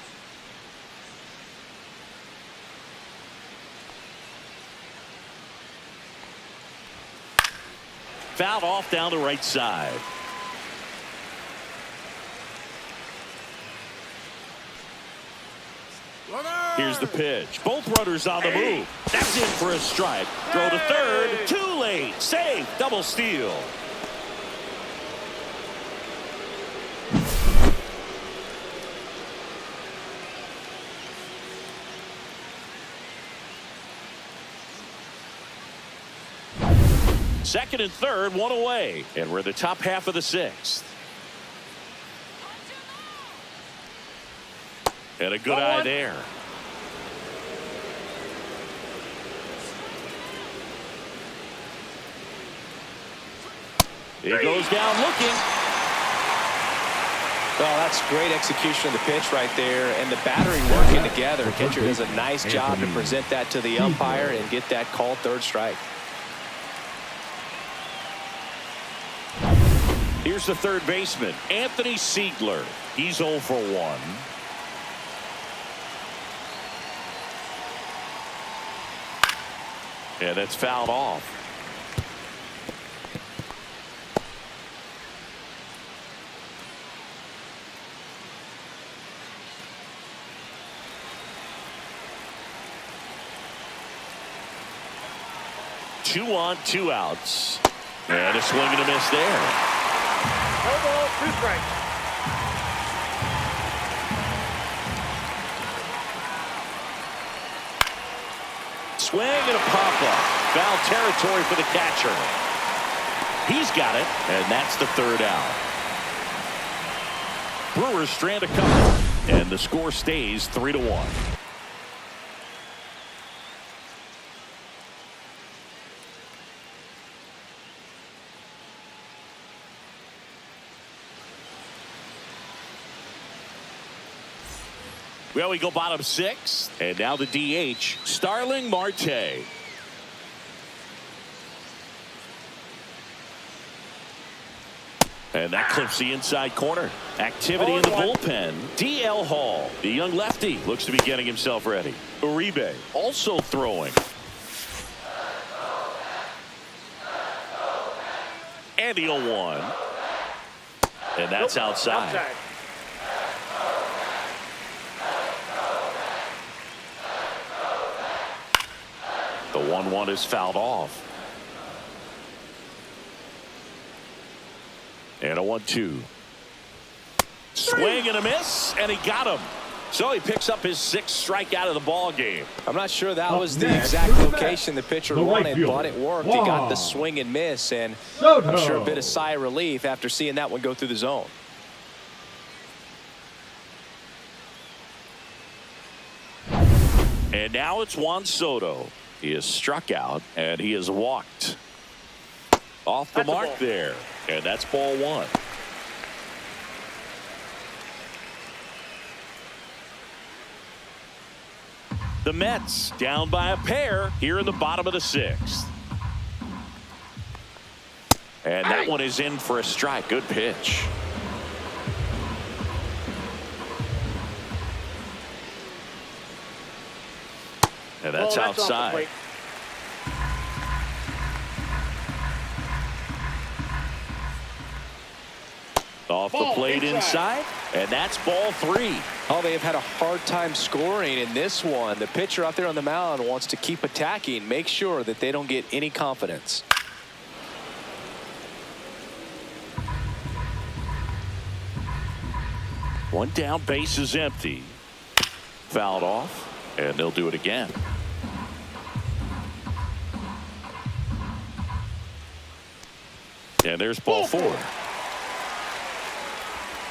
Fouled off down the right side. Here's the pitch. Both runners on the move. That's in for a strike. Throw to third. Too late. Safe. Double steal. Second and third, 1 away. And we're in the top half of the 6th. And a good eye there. He goes down looking. Well, that's great execution of the pitch right there, and the battery working together. Catcher does a nice job to present that to the umpire and get that called third strike. Here's the third baseman, Anthony Siegler. He's 0 for 1. And that's fouled off. Two on, 2 outs. And a swing and a miss there. No ball, 2 strikes. Swing and a pop-up. Foul territory for the catcher. He's got it, and that's the 3rd out. Brewers strand a couple, and the score stays 3-1. Well, we go bottom 6, and now the DH, Starling Marte. And that clips the inside corner. Activity in the bullpen. DL Hall, the young lefty, looks to be getting himself ready. Uribe also throwing. And the 0-1. And that's outside. The 1-1 is fouled off. And a 1-2. Swing and a miss, and he got him. So he picks up his 6th strikeout of the ball game. I'm not sure that was the exact location the pitcher wanted, but it worked. He got the swing and miss, and I'm sure a bit of sigh of relief after seeing that one go through the zone. And now it's Juan Soto. He is struck out, and he is walked. Off the mark there, and that's ball 1. The Mets down by a pair here in the bottom of the 6th. And that one is in for a strike. Good pitch. And that's outside. Off the plate inside, and that's ball 3. Oh, they have had a hard time scoring in this one. The pitcher out there on the mound wants to keep attacking, make sure that they don't get any confidence. One down, base is empty. Fouled off, and they'll do it again. And there's ball 4.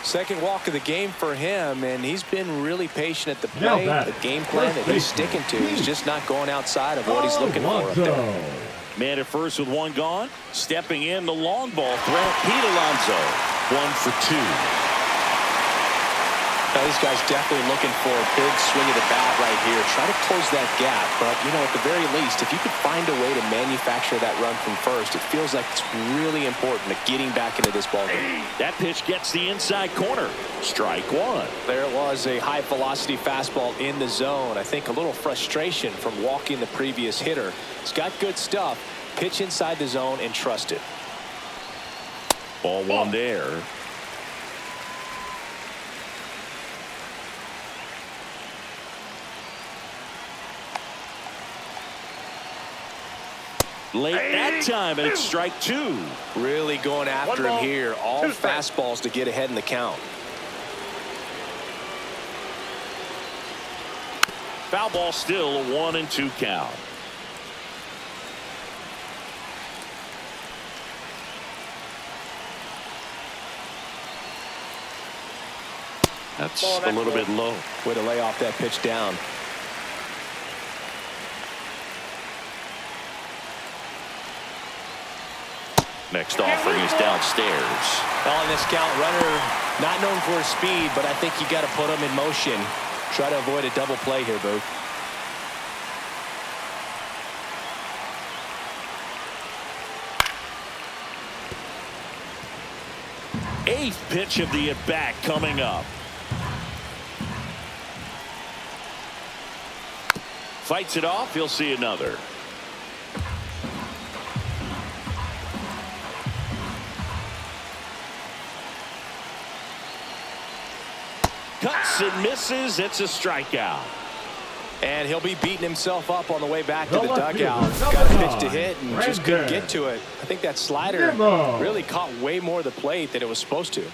Second walk of the game for him, and he's been really patient at the plate. The game plan that he's sticking to is just not going outside of what he's looking for up there. Man at first with 1 gone. Stepping in, the long ball threat, Pete Alonso. 1 for 2. Now, this guy's definitely looking for a big swing of the bat right here. Try to close that gap, but, you know, at the very least, if you could find a way to manufacture that run from first, it feels like it's really important to getting back into this ballgame. That pitch gets the inside corner. Strike 1. There it was, a high-velocity fastball in the zone. I think a little frustration from walking the previous hitter. He's got good stuff. Pitch inside the zone and trust it. Ball 1 there. Late that time, and it's strike 2. Really going after him here. All fastballs to get ahead in the count. Foul ball still, a 1-2 count. That's a little bit low. Way to lay off that pitch down. Next offering is downstairs. On this count, runner not known for his speed, but I think you got to put him in motion. Try to avoid a double play here, Boo. Eighth pitch of the at-bat coming up. Fights it off. He'll see another. Cuts and misses. It's a strikeout. And he'll be beating himself up on the way back to the dugout. Got a pitch to hit and just couldn't get to it. I think that slider really caught way more of the plate than it was supposed to.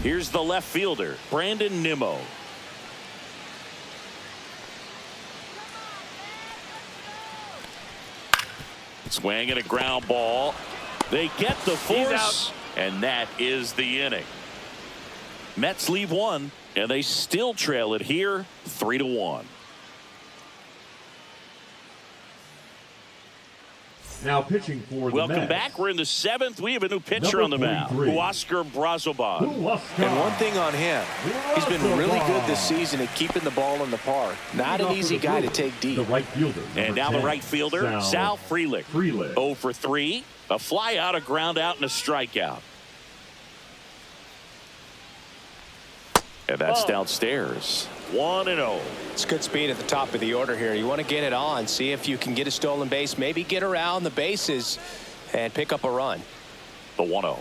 Here's the left fielder, Brandon Nimmo. Swing and a ground ball. They get the force, and that is the inning. Mets leave one, and they still trail it here 3-1. Now pitching for the Welcome Mets. back. We're in the seventh. We have a new pitcher on the mound, Oscar Brazoban. And one thing on him, he's been really good this season at keeping the ball in the park. Not an easy guy to take deep. The right fielder. And now the right fielder, Sal Frelick. 0 for 3. A fly out, a ground out, and a strikeout. And that's downstairs. 1-0. It's good speed at the top of the order here. You want to get it on, see if you can get a stolen base, maybe get around the bases and pick up a run. The 1-0.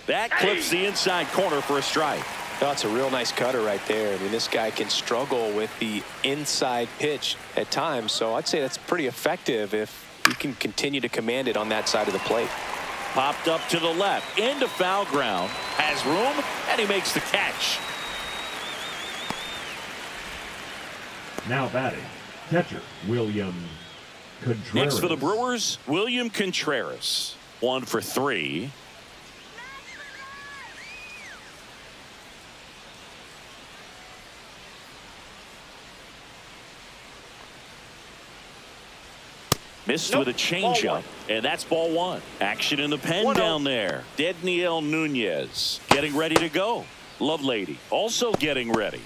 That clips the inside corner for a strike. That's a real nice cutter right there. I mean, this guy can struggle with the inside pitch at times, so I'd say that's pretty effective if you can continue to command it on that side of the plate. Popped up to the left, into foul ground, has room, and he makes the catch. Now batting, catcher William Contreras. Next for the Brewers, William Contreras. 1 for 3. Missed with a changeup, and that's ball 1. Action in the pen down there. Dedniel Nunez getting ready to go. Lovelady also getting ready.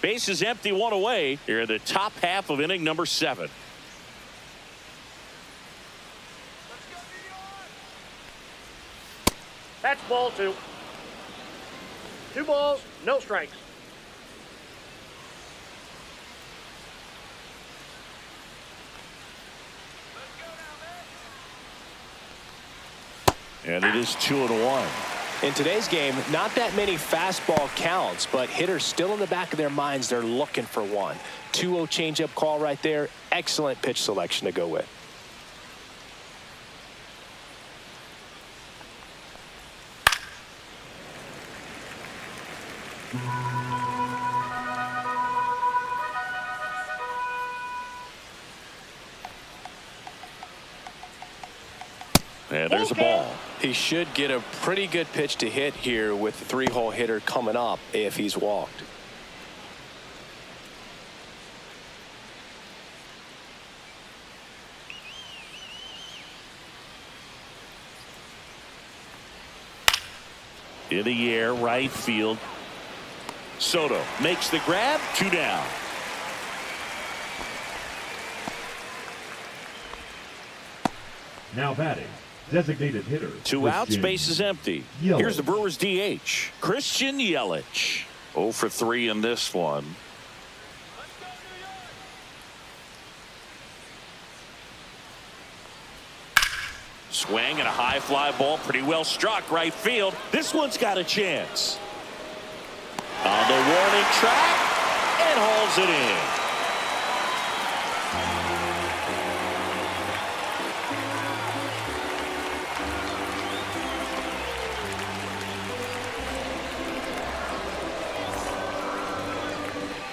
Base is empty, 1 away. Here in the top half of inning number 7. That's ball 2. 2 balls, no strikes. And it is 2-1. In today's game, not that many fastball counts, but hitters still in the back of their minds, they're looking for one. 2-0 changeup call right there. Excellent pitch selection to go with. And there's a ball. He should get a pretty good pitch to hit here with the 3-hole hitter coming up if he's walked. In the air, right field. Soto makes the grab, 2 down. Now batting, designated hitter. 2 outs, base is empty. Yelich. Here's the Brewers DH, Christian Yelich. 0 for 3 in this one. Swing and a high fly ball, pretty well struck right field. This one's got a chance. On the warning track and hauls it in.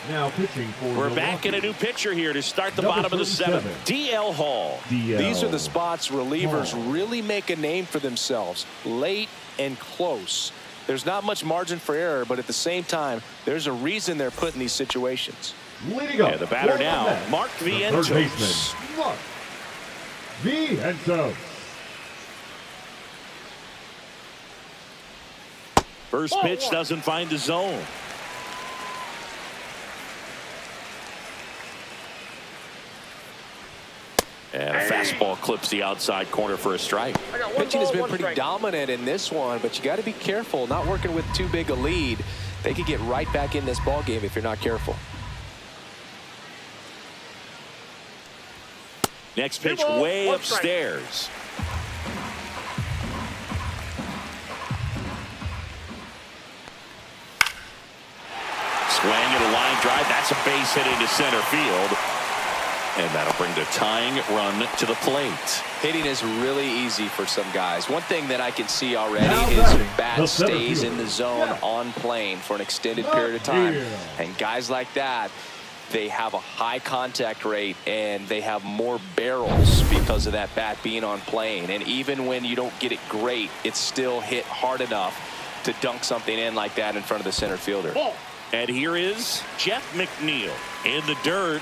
Now pitching for We're back in a new pitcher here to start the bottom of the 7th. DL Hall. These are the spots relievers really make a name for themselves. Late and close. There's not much margin for error, but at the same time, there's a reason they're put in these situations. Leading up, And the batter now, Mark the Vientos. third baseman, Mark Vientos. First pitch doesn't find the zone. And a fastball clips the outside corner for a strike. Pitching has been pretty dominant in this one, but you got to be careful. Not working with too big a lead. They could get right back in this ball game if you're not careful. Next pitch way upstairs. Swing and a line drive. That's a base hit into center field. And that'll bring the tying run to the plate. Hitting is really easy for some guys. One thing that I can see already is your bat stays in the zone on plane for an extended period of time. And guys like that, they have a high contact rate and they have more barrels because of that bat being on plane. And even when you don't get it great, it's still hit hard enough to dunk something in like that in front of the center fielder. And here is Jeff McNeil in the dirt.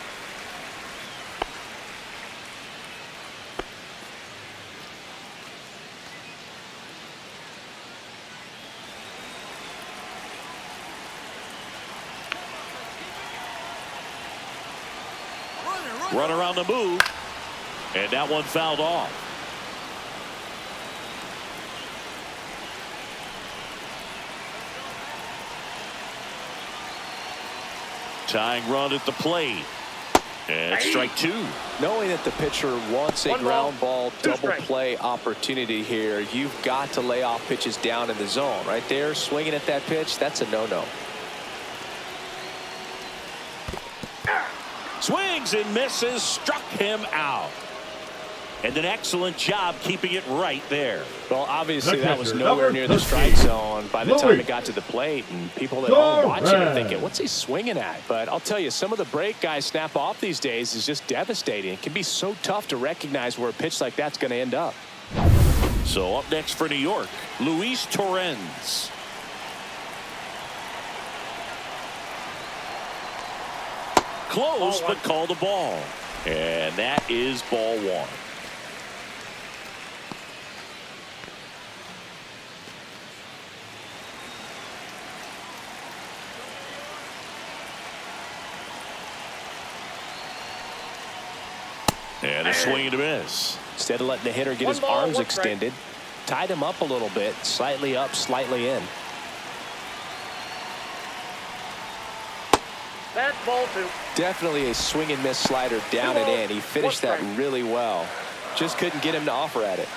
Run around the move, and that one fouled off. Tying run at the plate, and strike two. Knowing that the pitcher wants a ground ball double play opportunity here, you've got to lay off pitches down in the zone. Right there, swinging at that pitch, that's a no-no. Swings and misses, struck him out. And an excellent job keeping it right there. Well, obviously that was nowhere near the strike zone by the time it got to the plate, and people at home watching are thinking, what's he swinging at? But I'll tell you, some of the break guys snap off these days is just devastating. It can be so tough to recognize where a pitch like that's going to end up. So up next for New York, Luis Torrens. Close, but called a ball. And that is ball one. And a swing and a miss. Instead of letting the hitter get his arms extended, tied him up a little bit, slightly up, slightly in. That's ball two. Definitely a swing and miss slider down and in. He finished that really well. Just couldn't get him to offer at it.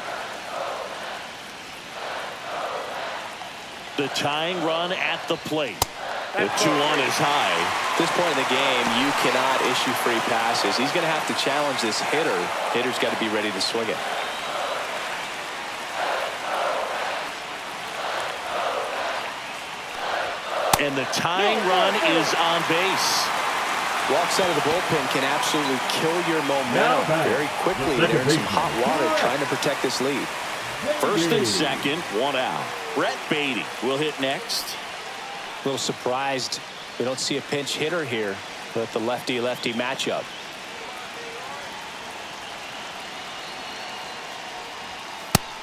The tying run at the plate. The 2-1 is high. At this point in the game, you cannot issue free passes. He's going to have to challenge this hitter. Hitter's got to be ready to swing it. And the tying run is on base. Walks out of the bullpen can absolutely kill your momentum very quickly. They're in some hot water trying to protect this lead. First and second, one out. Brett Beatty will hit next. A little surprised we don't see a pinch hitter here with the lefty-lefty matchup.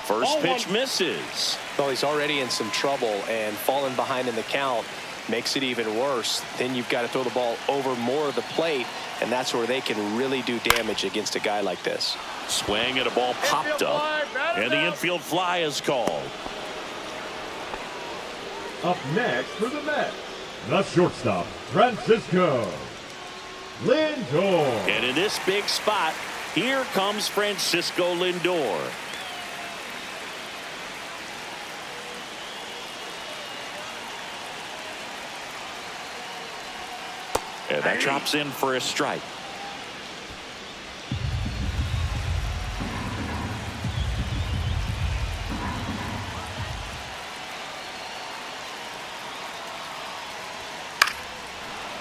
First pitch misses. Well, he's already in some trouble, and falling behind in the count makes it even worse. Then you've got to throw the ball over more of the plate, and that's where they can really do damage against a guy like this. Swing and a ball popped up, and the infield fly is called. Up next for the Mets, the shortstop, Francisco Lindor. And in this big spot, here comes Francisco Lindor. And that drops in for a strike.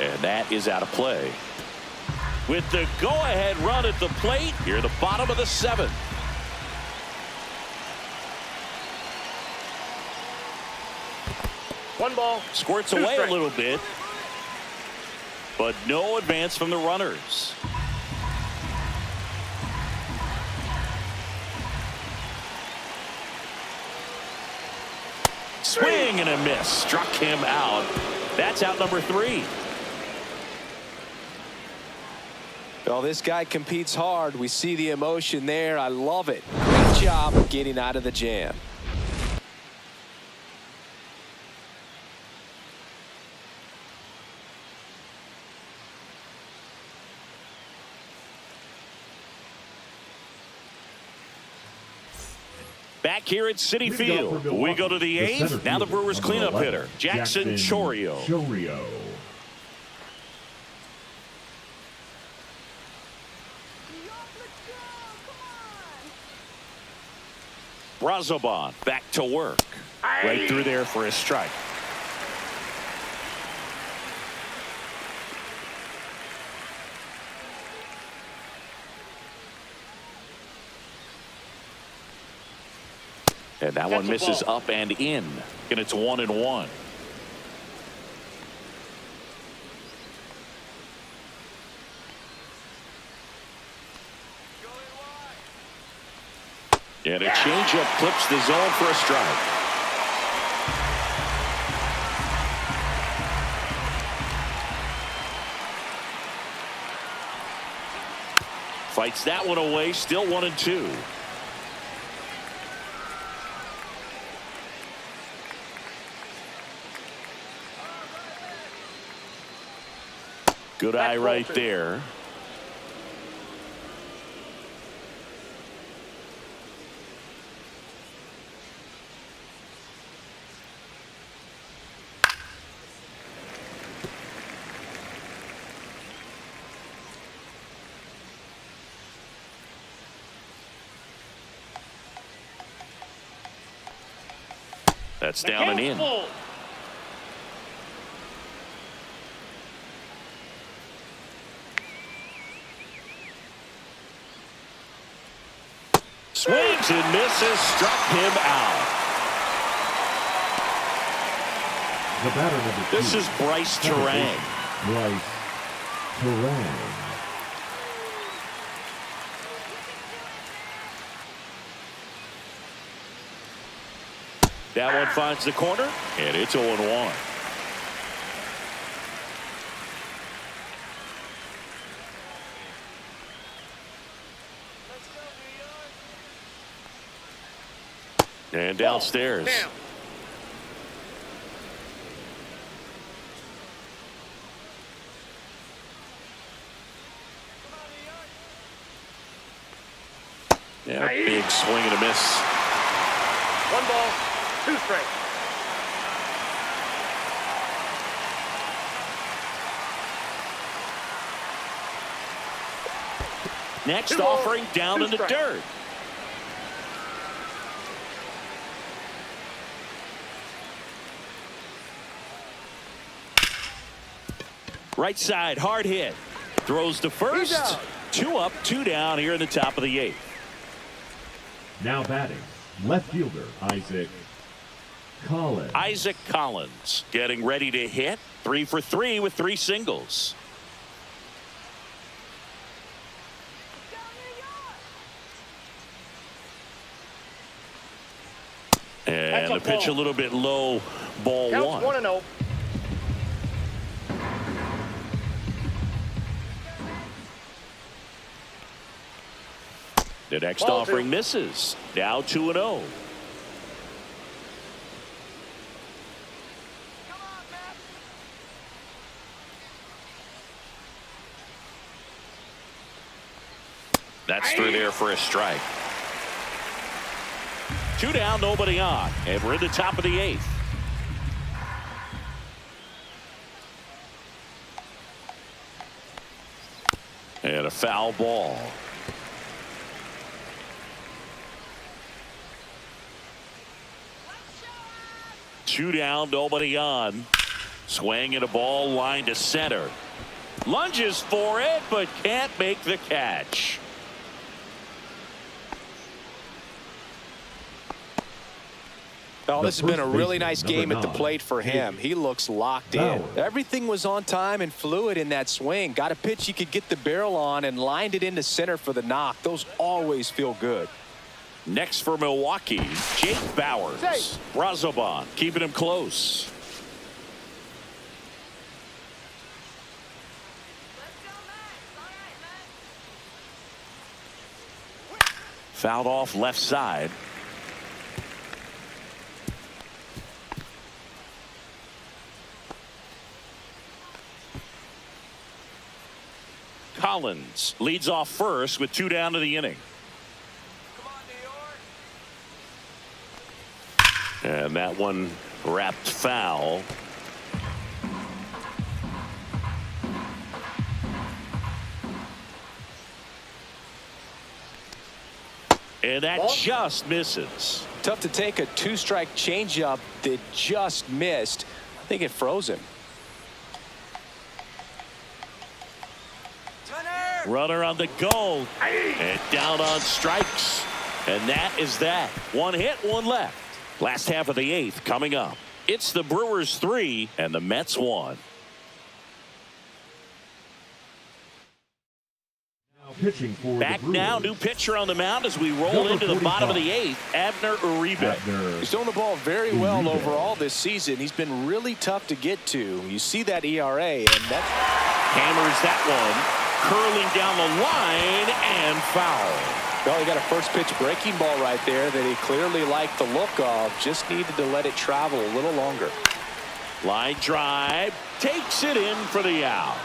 And that is out of play. With the go-ahead run at the plate, here at the bottom of the seventh. 1 ball. Squirts 2 away strikes. a little bit, but no advance from the runners. Swing and a miss. Struck him out. That's out number 3. Well, this guy competes hard. We see the emotion there. I love it. Great job getting out of the jam. Back here at Citi Field, we go to the 8th. Now the Brewers cleanup hitter, Jackson Chourio. Brazoban back to work. Right through there for a strike. And that one misses up and in. And it's 1-1. And a changeup clips the zone for a strike. Fights that one away. Still 1-2. Good eye right there. That's down and in. Swings and misses, struck him out. The batter number 2. This is Bryce Terang. Bryce Terang. That one finds the corner, and it's 0-1. And downstairs. Down. Yeah, big swing and a miss. 1 ball, 2 strikes. Next 2 balls, offering down 2 in the strikes. dirt. Right side, hard hit. Throws to first. 2 up, 2 down here in the top of the 8th. Now batting, left fielder Isaac Collins. Isaac Collins getting ready to hit. 3 for 3 with 3 singles. And the pitch a little bit low, ball Counts 1. 1-0. The next Ball offering 2. misses. Now 2-0. That's through there for a strike. 2 down, nobody on. And we're in the top of the 8th. And a foul ball. Two down, nobody on. Swing and a ball line to center. Lunges for it, but can't make the catch. Oh, this has been a really nice game at the plate for him. He looks locked in. Everything was on time and fluid in that swing. Got a pitch he could get the barrel on and lined it into center for the knock. Those always feel good. Next for Milwaukee, Jake Bowers. Brazoban keeping him close. Fouled off left side. Collins leads off first with 2 down to the inning. And that one wrapped foul. And that just misses. Tough to take a 2-strike changeup that just missed. I think it froze him. Runner on the go. And down on strikes. And that is that. 1 hit, 1 left. Last half of the 8th coming up. It's the Brewers 3 and the Mets 1. Pitching for back now, new pitcher on the mound as we roll into the bottom of the 8th, Abner Uribe. He's thrown the ball very well overall this season. He's been really tough to get to. You see that ERA, and that hammers that one, curling down the line and foul. Well, he got a first pitch breaking ball right there that he clearly liked the look of. Just needed to let it travel a little longer. Line drive, takes it in for the out.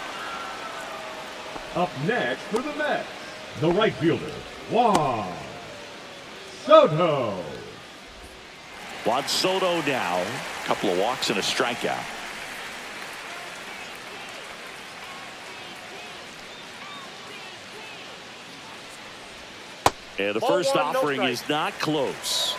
Up next for the Mets, the right fielder, Juan Soto. Juan Soto now, a couple of walks and a strikeout. And the first offering is not close.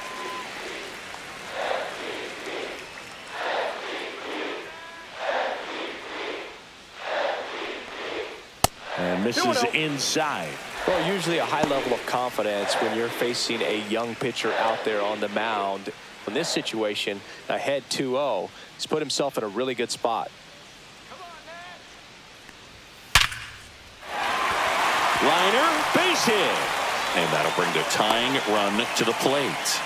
And misses inside. Well, usually a high level of confidence when you're facing a young pitcher out there on the mound. In this situation, ahead 2-0, he's put himself in a really good spot. Liner, base hit. And that'll bring the tying run to the plate.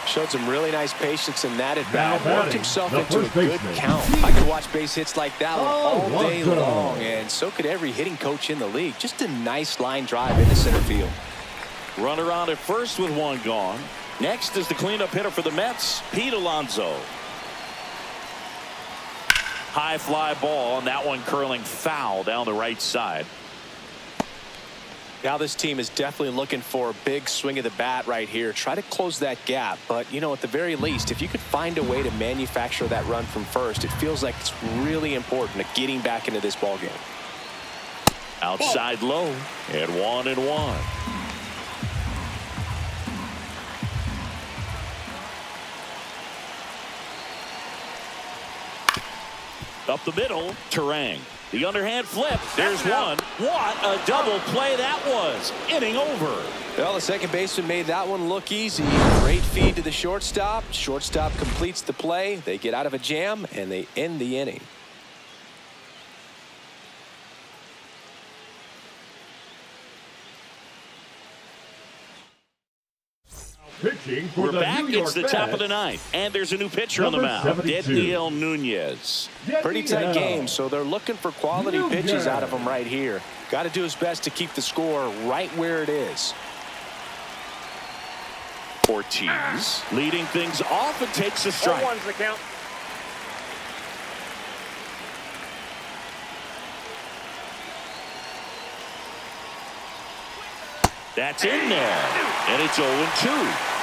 Showed some really nice patience in that at bat. Worked himself into a good count. I could watch base hits like that one all day long, and so could every hitting coach in the league. Just a nice line drive into center field. Runner on at first with 1 gone. Next is the cleanup hitter for the Mets, Pete Alonso. High fly ball, and that one curling foul down the right side. Now this team is definitely looking for a big swing of the bat right here. Try to close that gap. But, you know, at the very least, if you could find a way to manufacture that run from first, it feels like it's really important to getting back into this ball game. Outside low, and 1-1. Up the middle, Terang. The underhand flip. There's one. What a double play that was. Inning over. Well, the second baseman made that one look easy. Great feed to the shortstop. Shortstop completes the play. They get out of a jam, and they end the inning. Pitching for We're the back. New York It's the Mets. top of the 9th, and there's a new pitcher on the Number mound, 72. Daniel Nunez. Pretty tight game, so they're looking for quality pitches out of him right here. Got to do his best to keep the score right where it is. Ortiz leading things off and takes a strike. 1-1's the count. That's in there, and it's 0-2.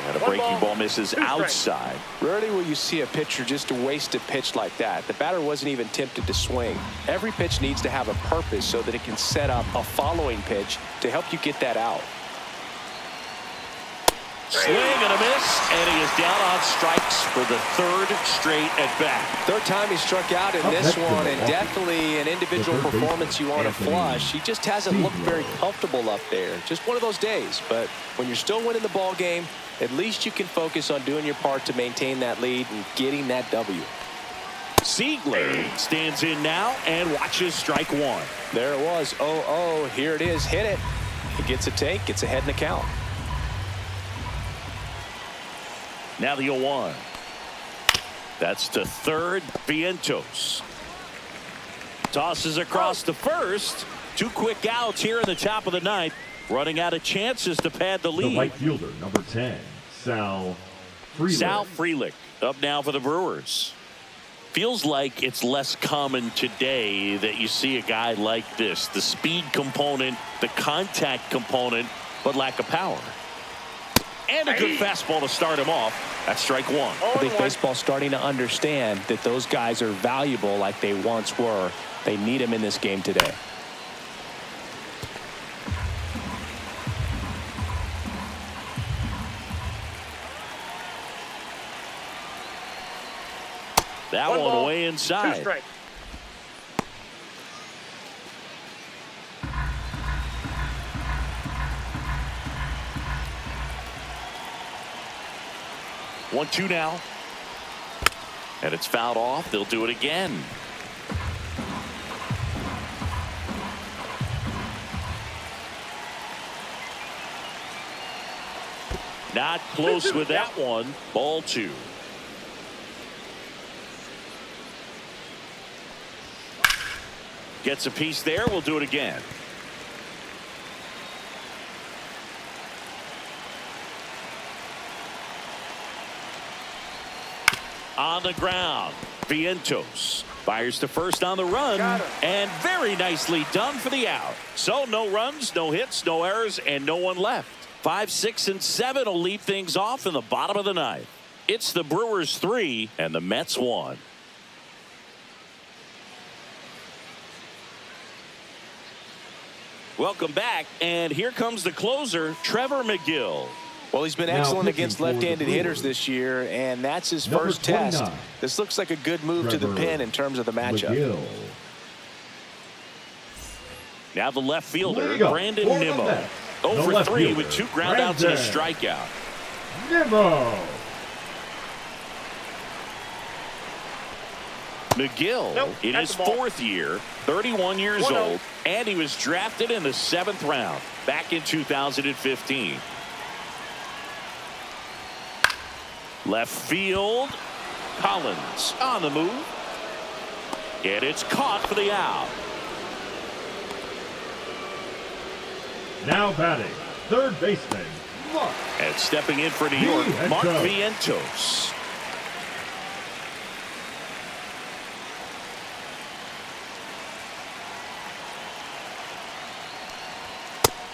And a breaking ball misses outside. Rarely will you see a pitcher just waste a pitch like that. The batter wasn't even tempted to swing. Every pitch needs to have a purpose so that it can set up a following pitch to help you get that out. Swing and a miss, and he is down on strikes for the third straight at bat. Third time he struck out in this one, and definitely an individual performance you want to flush. He just hasn't looked very comfortable up there. Just one of those days. But when you're still winning the ball game, at least you can focus on doing your part to maintain that lead and getting that W. Siegler stands in now and watches strike one. There it was. 0-0. Here it is. Hit it. He gets a take. Gets ahead in the count. Now the 0-1. That's to third. Vientos tosses across to first. Two quick outs here in the top of the ninth. Running out of chances to pad the lead. The right fielder, number 10, Sal Frelick. Sal Frelick up now for the Brewers. Feels like it's less common today that you see a guy like this. The speed component, the contact component, but lack of power. And a good fastball to start him off. That's strike one. I think baseball's starting to understand that those guys are valuable like they once were. They need them in this game today. That one way inside. 2 strikes. 1-2 now. And it's fouled off. They'll do it again. Not close with that one. Ball 2. Gets a piece there. We'll do it again. On the ground, Vientos fires to first on the run, and very nicely done for the out. So no runs, no hits, no errors, and no one left. 5, 6, and 7 will lead things off in the bottom of the ninth. It's the Brewers 3 and the Mets 1. Welcome back, and here comes the closer, Trevor McGill. Well, he's been excellent against left-handed hitters this year, and that's his first test. This looks like a good move to the pin in terms of the matchup. Now the left fielder, Brandon Nimmo. 0 for 3 with 2 groundouts and a strikeout. Nimmo. McGill in his 4th year, 31 years old, and he was drafted in the 7th round back in 2015. Left field, Collins on the move, and it's caught for the out. Now batting, third baseman, Mark. And stepping in for New York, Mark Vientos.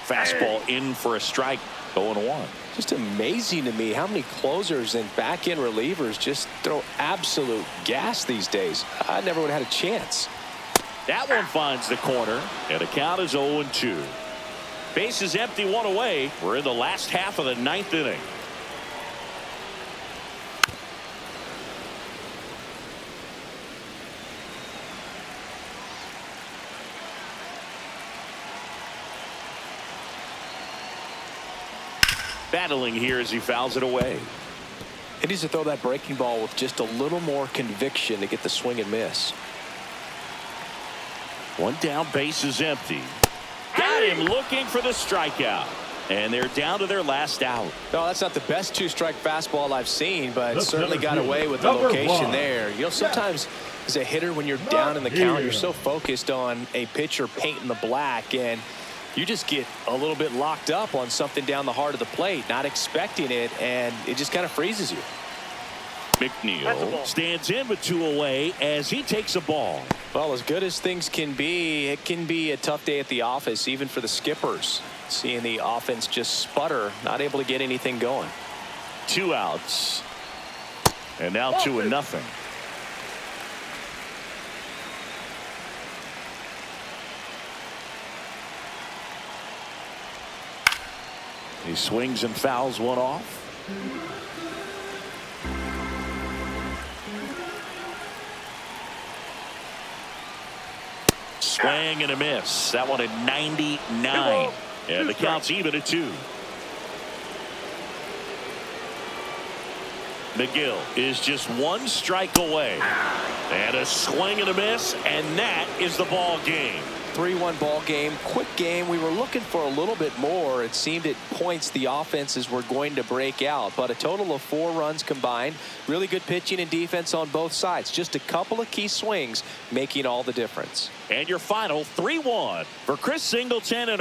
Fastball in for a strike, 0-1. Just amazing to me how many closers and back-end relievers just throw absolute gas these days. I never would have had a chance. That one finds the corner, and the count is 0-2. Base is empty, 1 away. We're in the last half of the 9th inning. Battling here as he fouls it away. He needs to throw that breaking ball with just a little more conviction to get the swing and miss. 1 down, base is empty. Got him looking for the strikeout. And they're down to their last out. No, that's not the best 2-strike fastball I've seen, but certainly got away with the location there. You know, sometimes as a hitter, when you're down in the count, you're so focused on a pitcher painting the black, and you just get a little bit locked up on something down the heart of the plate, not expecting it, and it just kind of freezes you. McNeil stands in with 2 away as he takes a ball. Well, as good as things can be, it can be a tough day at the office, even for the skippers. Seeing the offense just sputter, not able to get anything going. 2 outs. And now 2-0. He swings and fouls one off. Swing and a miss. That one at 99. And the count's even at 2. McGill is just 1 strike away. And a swing and a miss, and that is the ball game. 3-1 ball game. Quick game. We were looking for a little bit more. It seemed at points the offenses were going to break out, but a total of 4 runs combined. Really good pitching and defense on both sides. Just a couple of key swings making all the difference. And your final 3-1 for Chris Singleton and our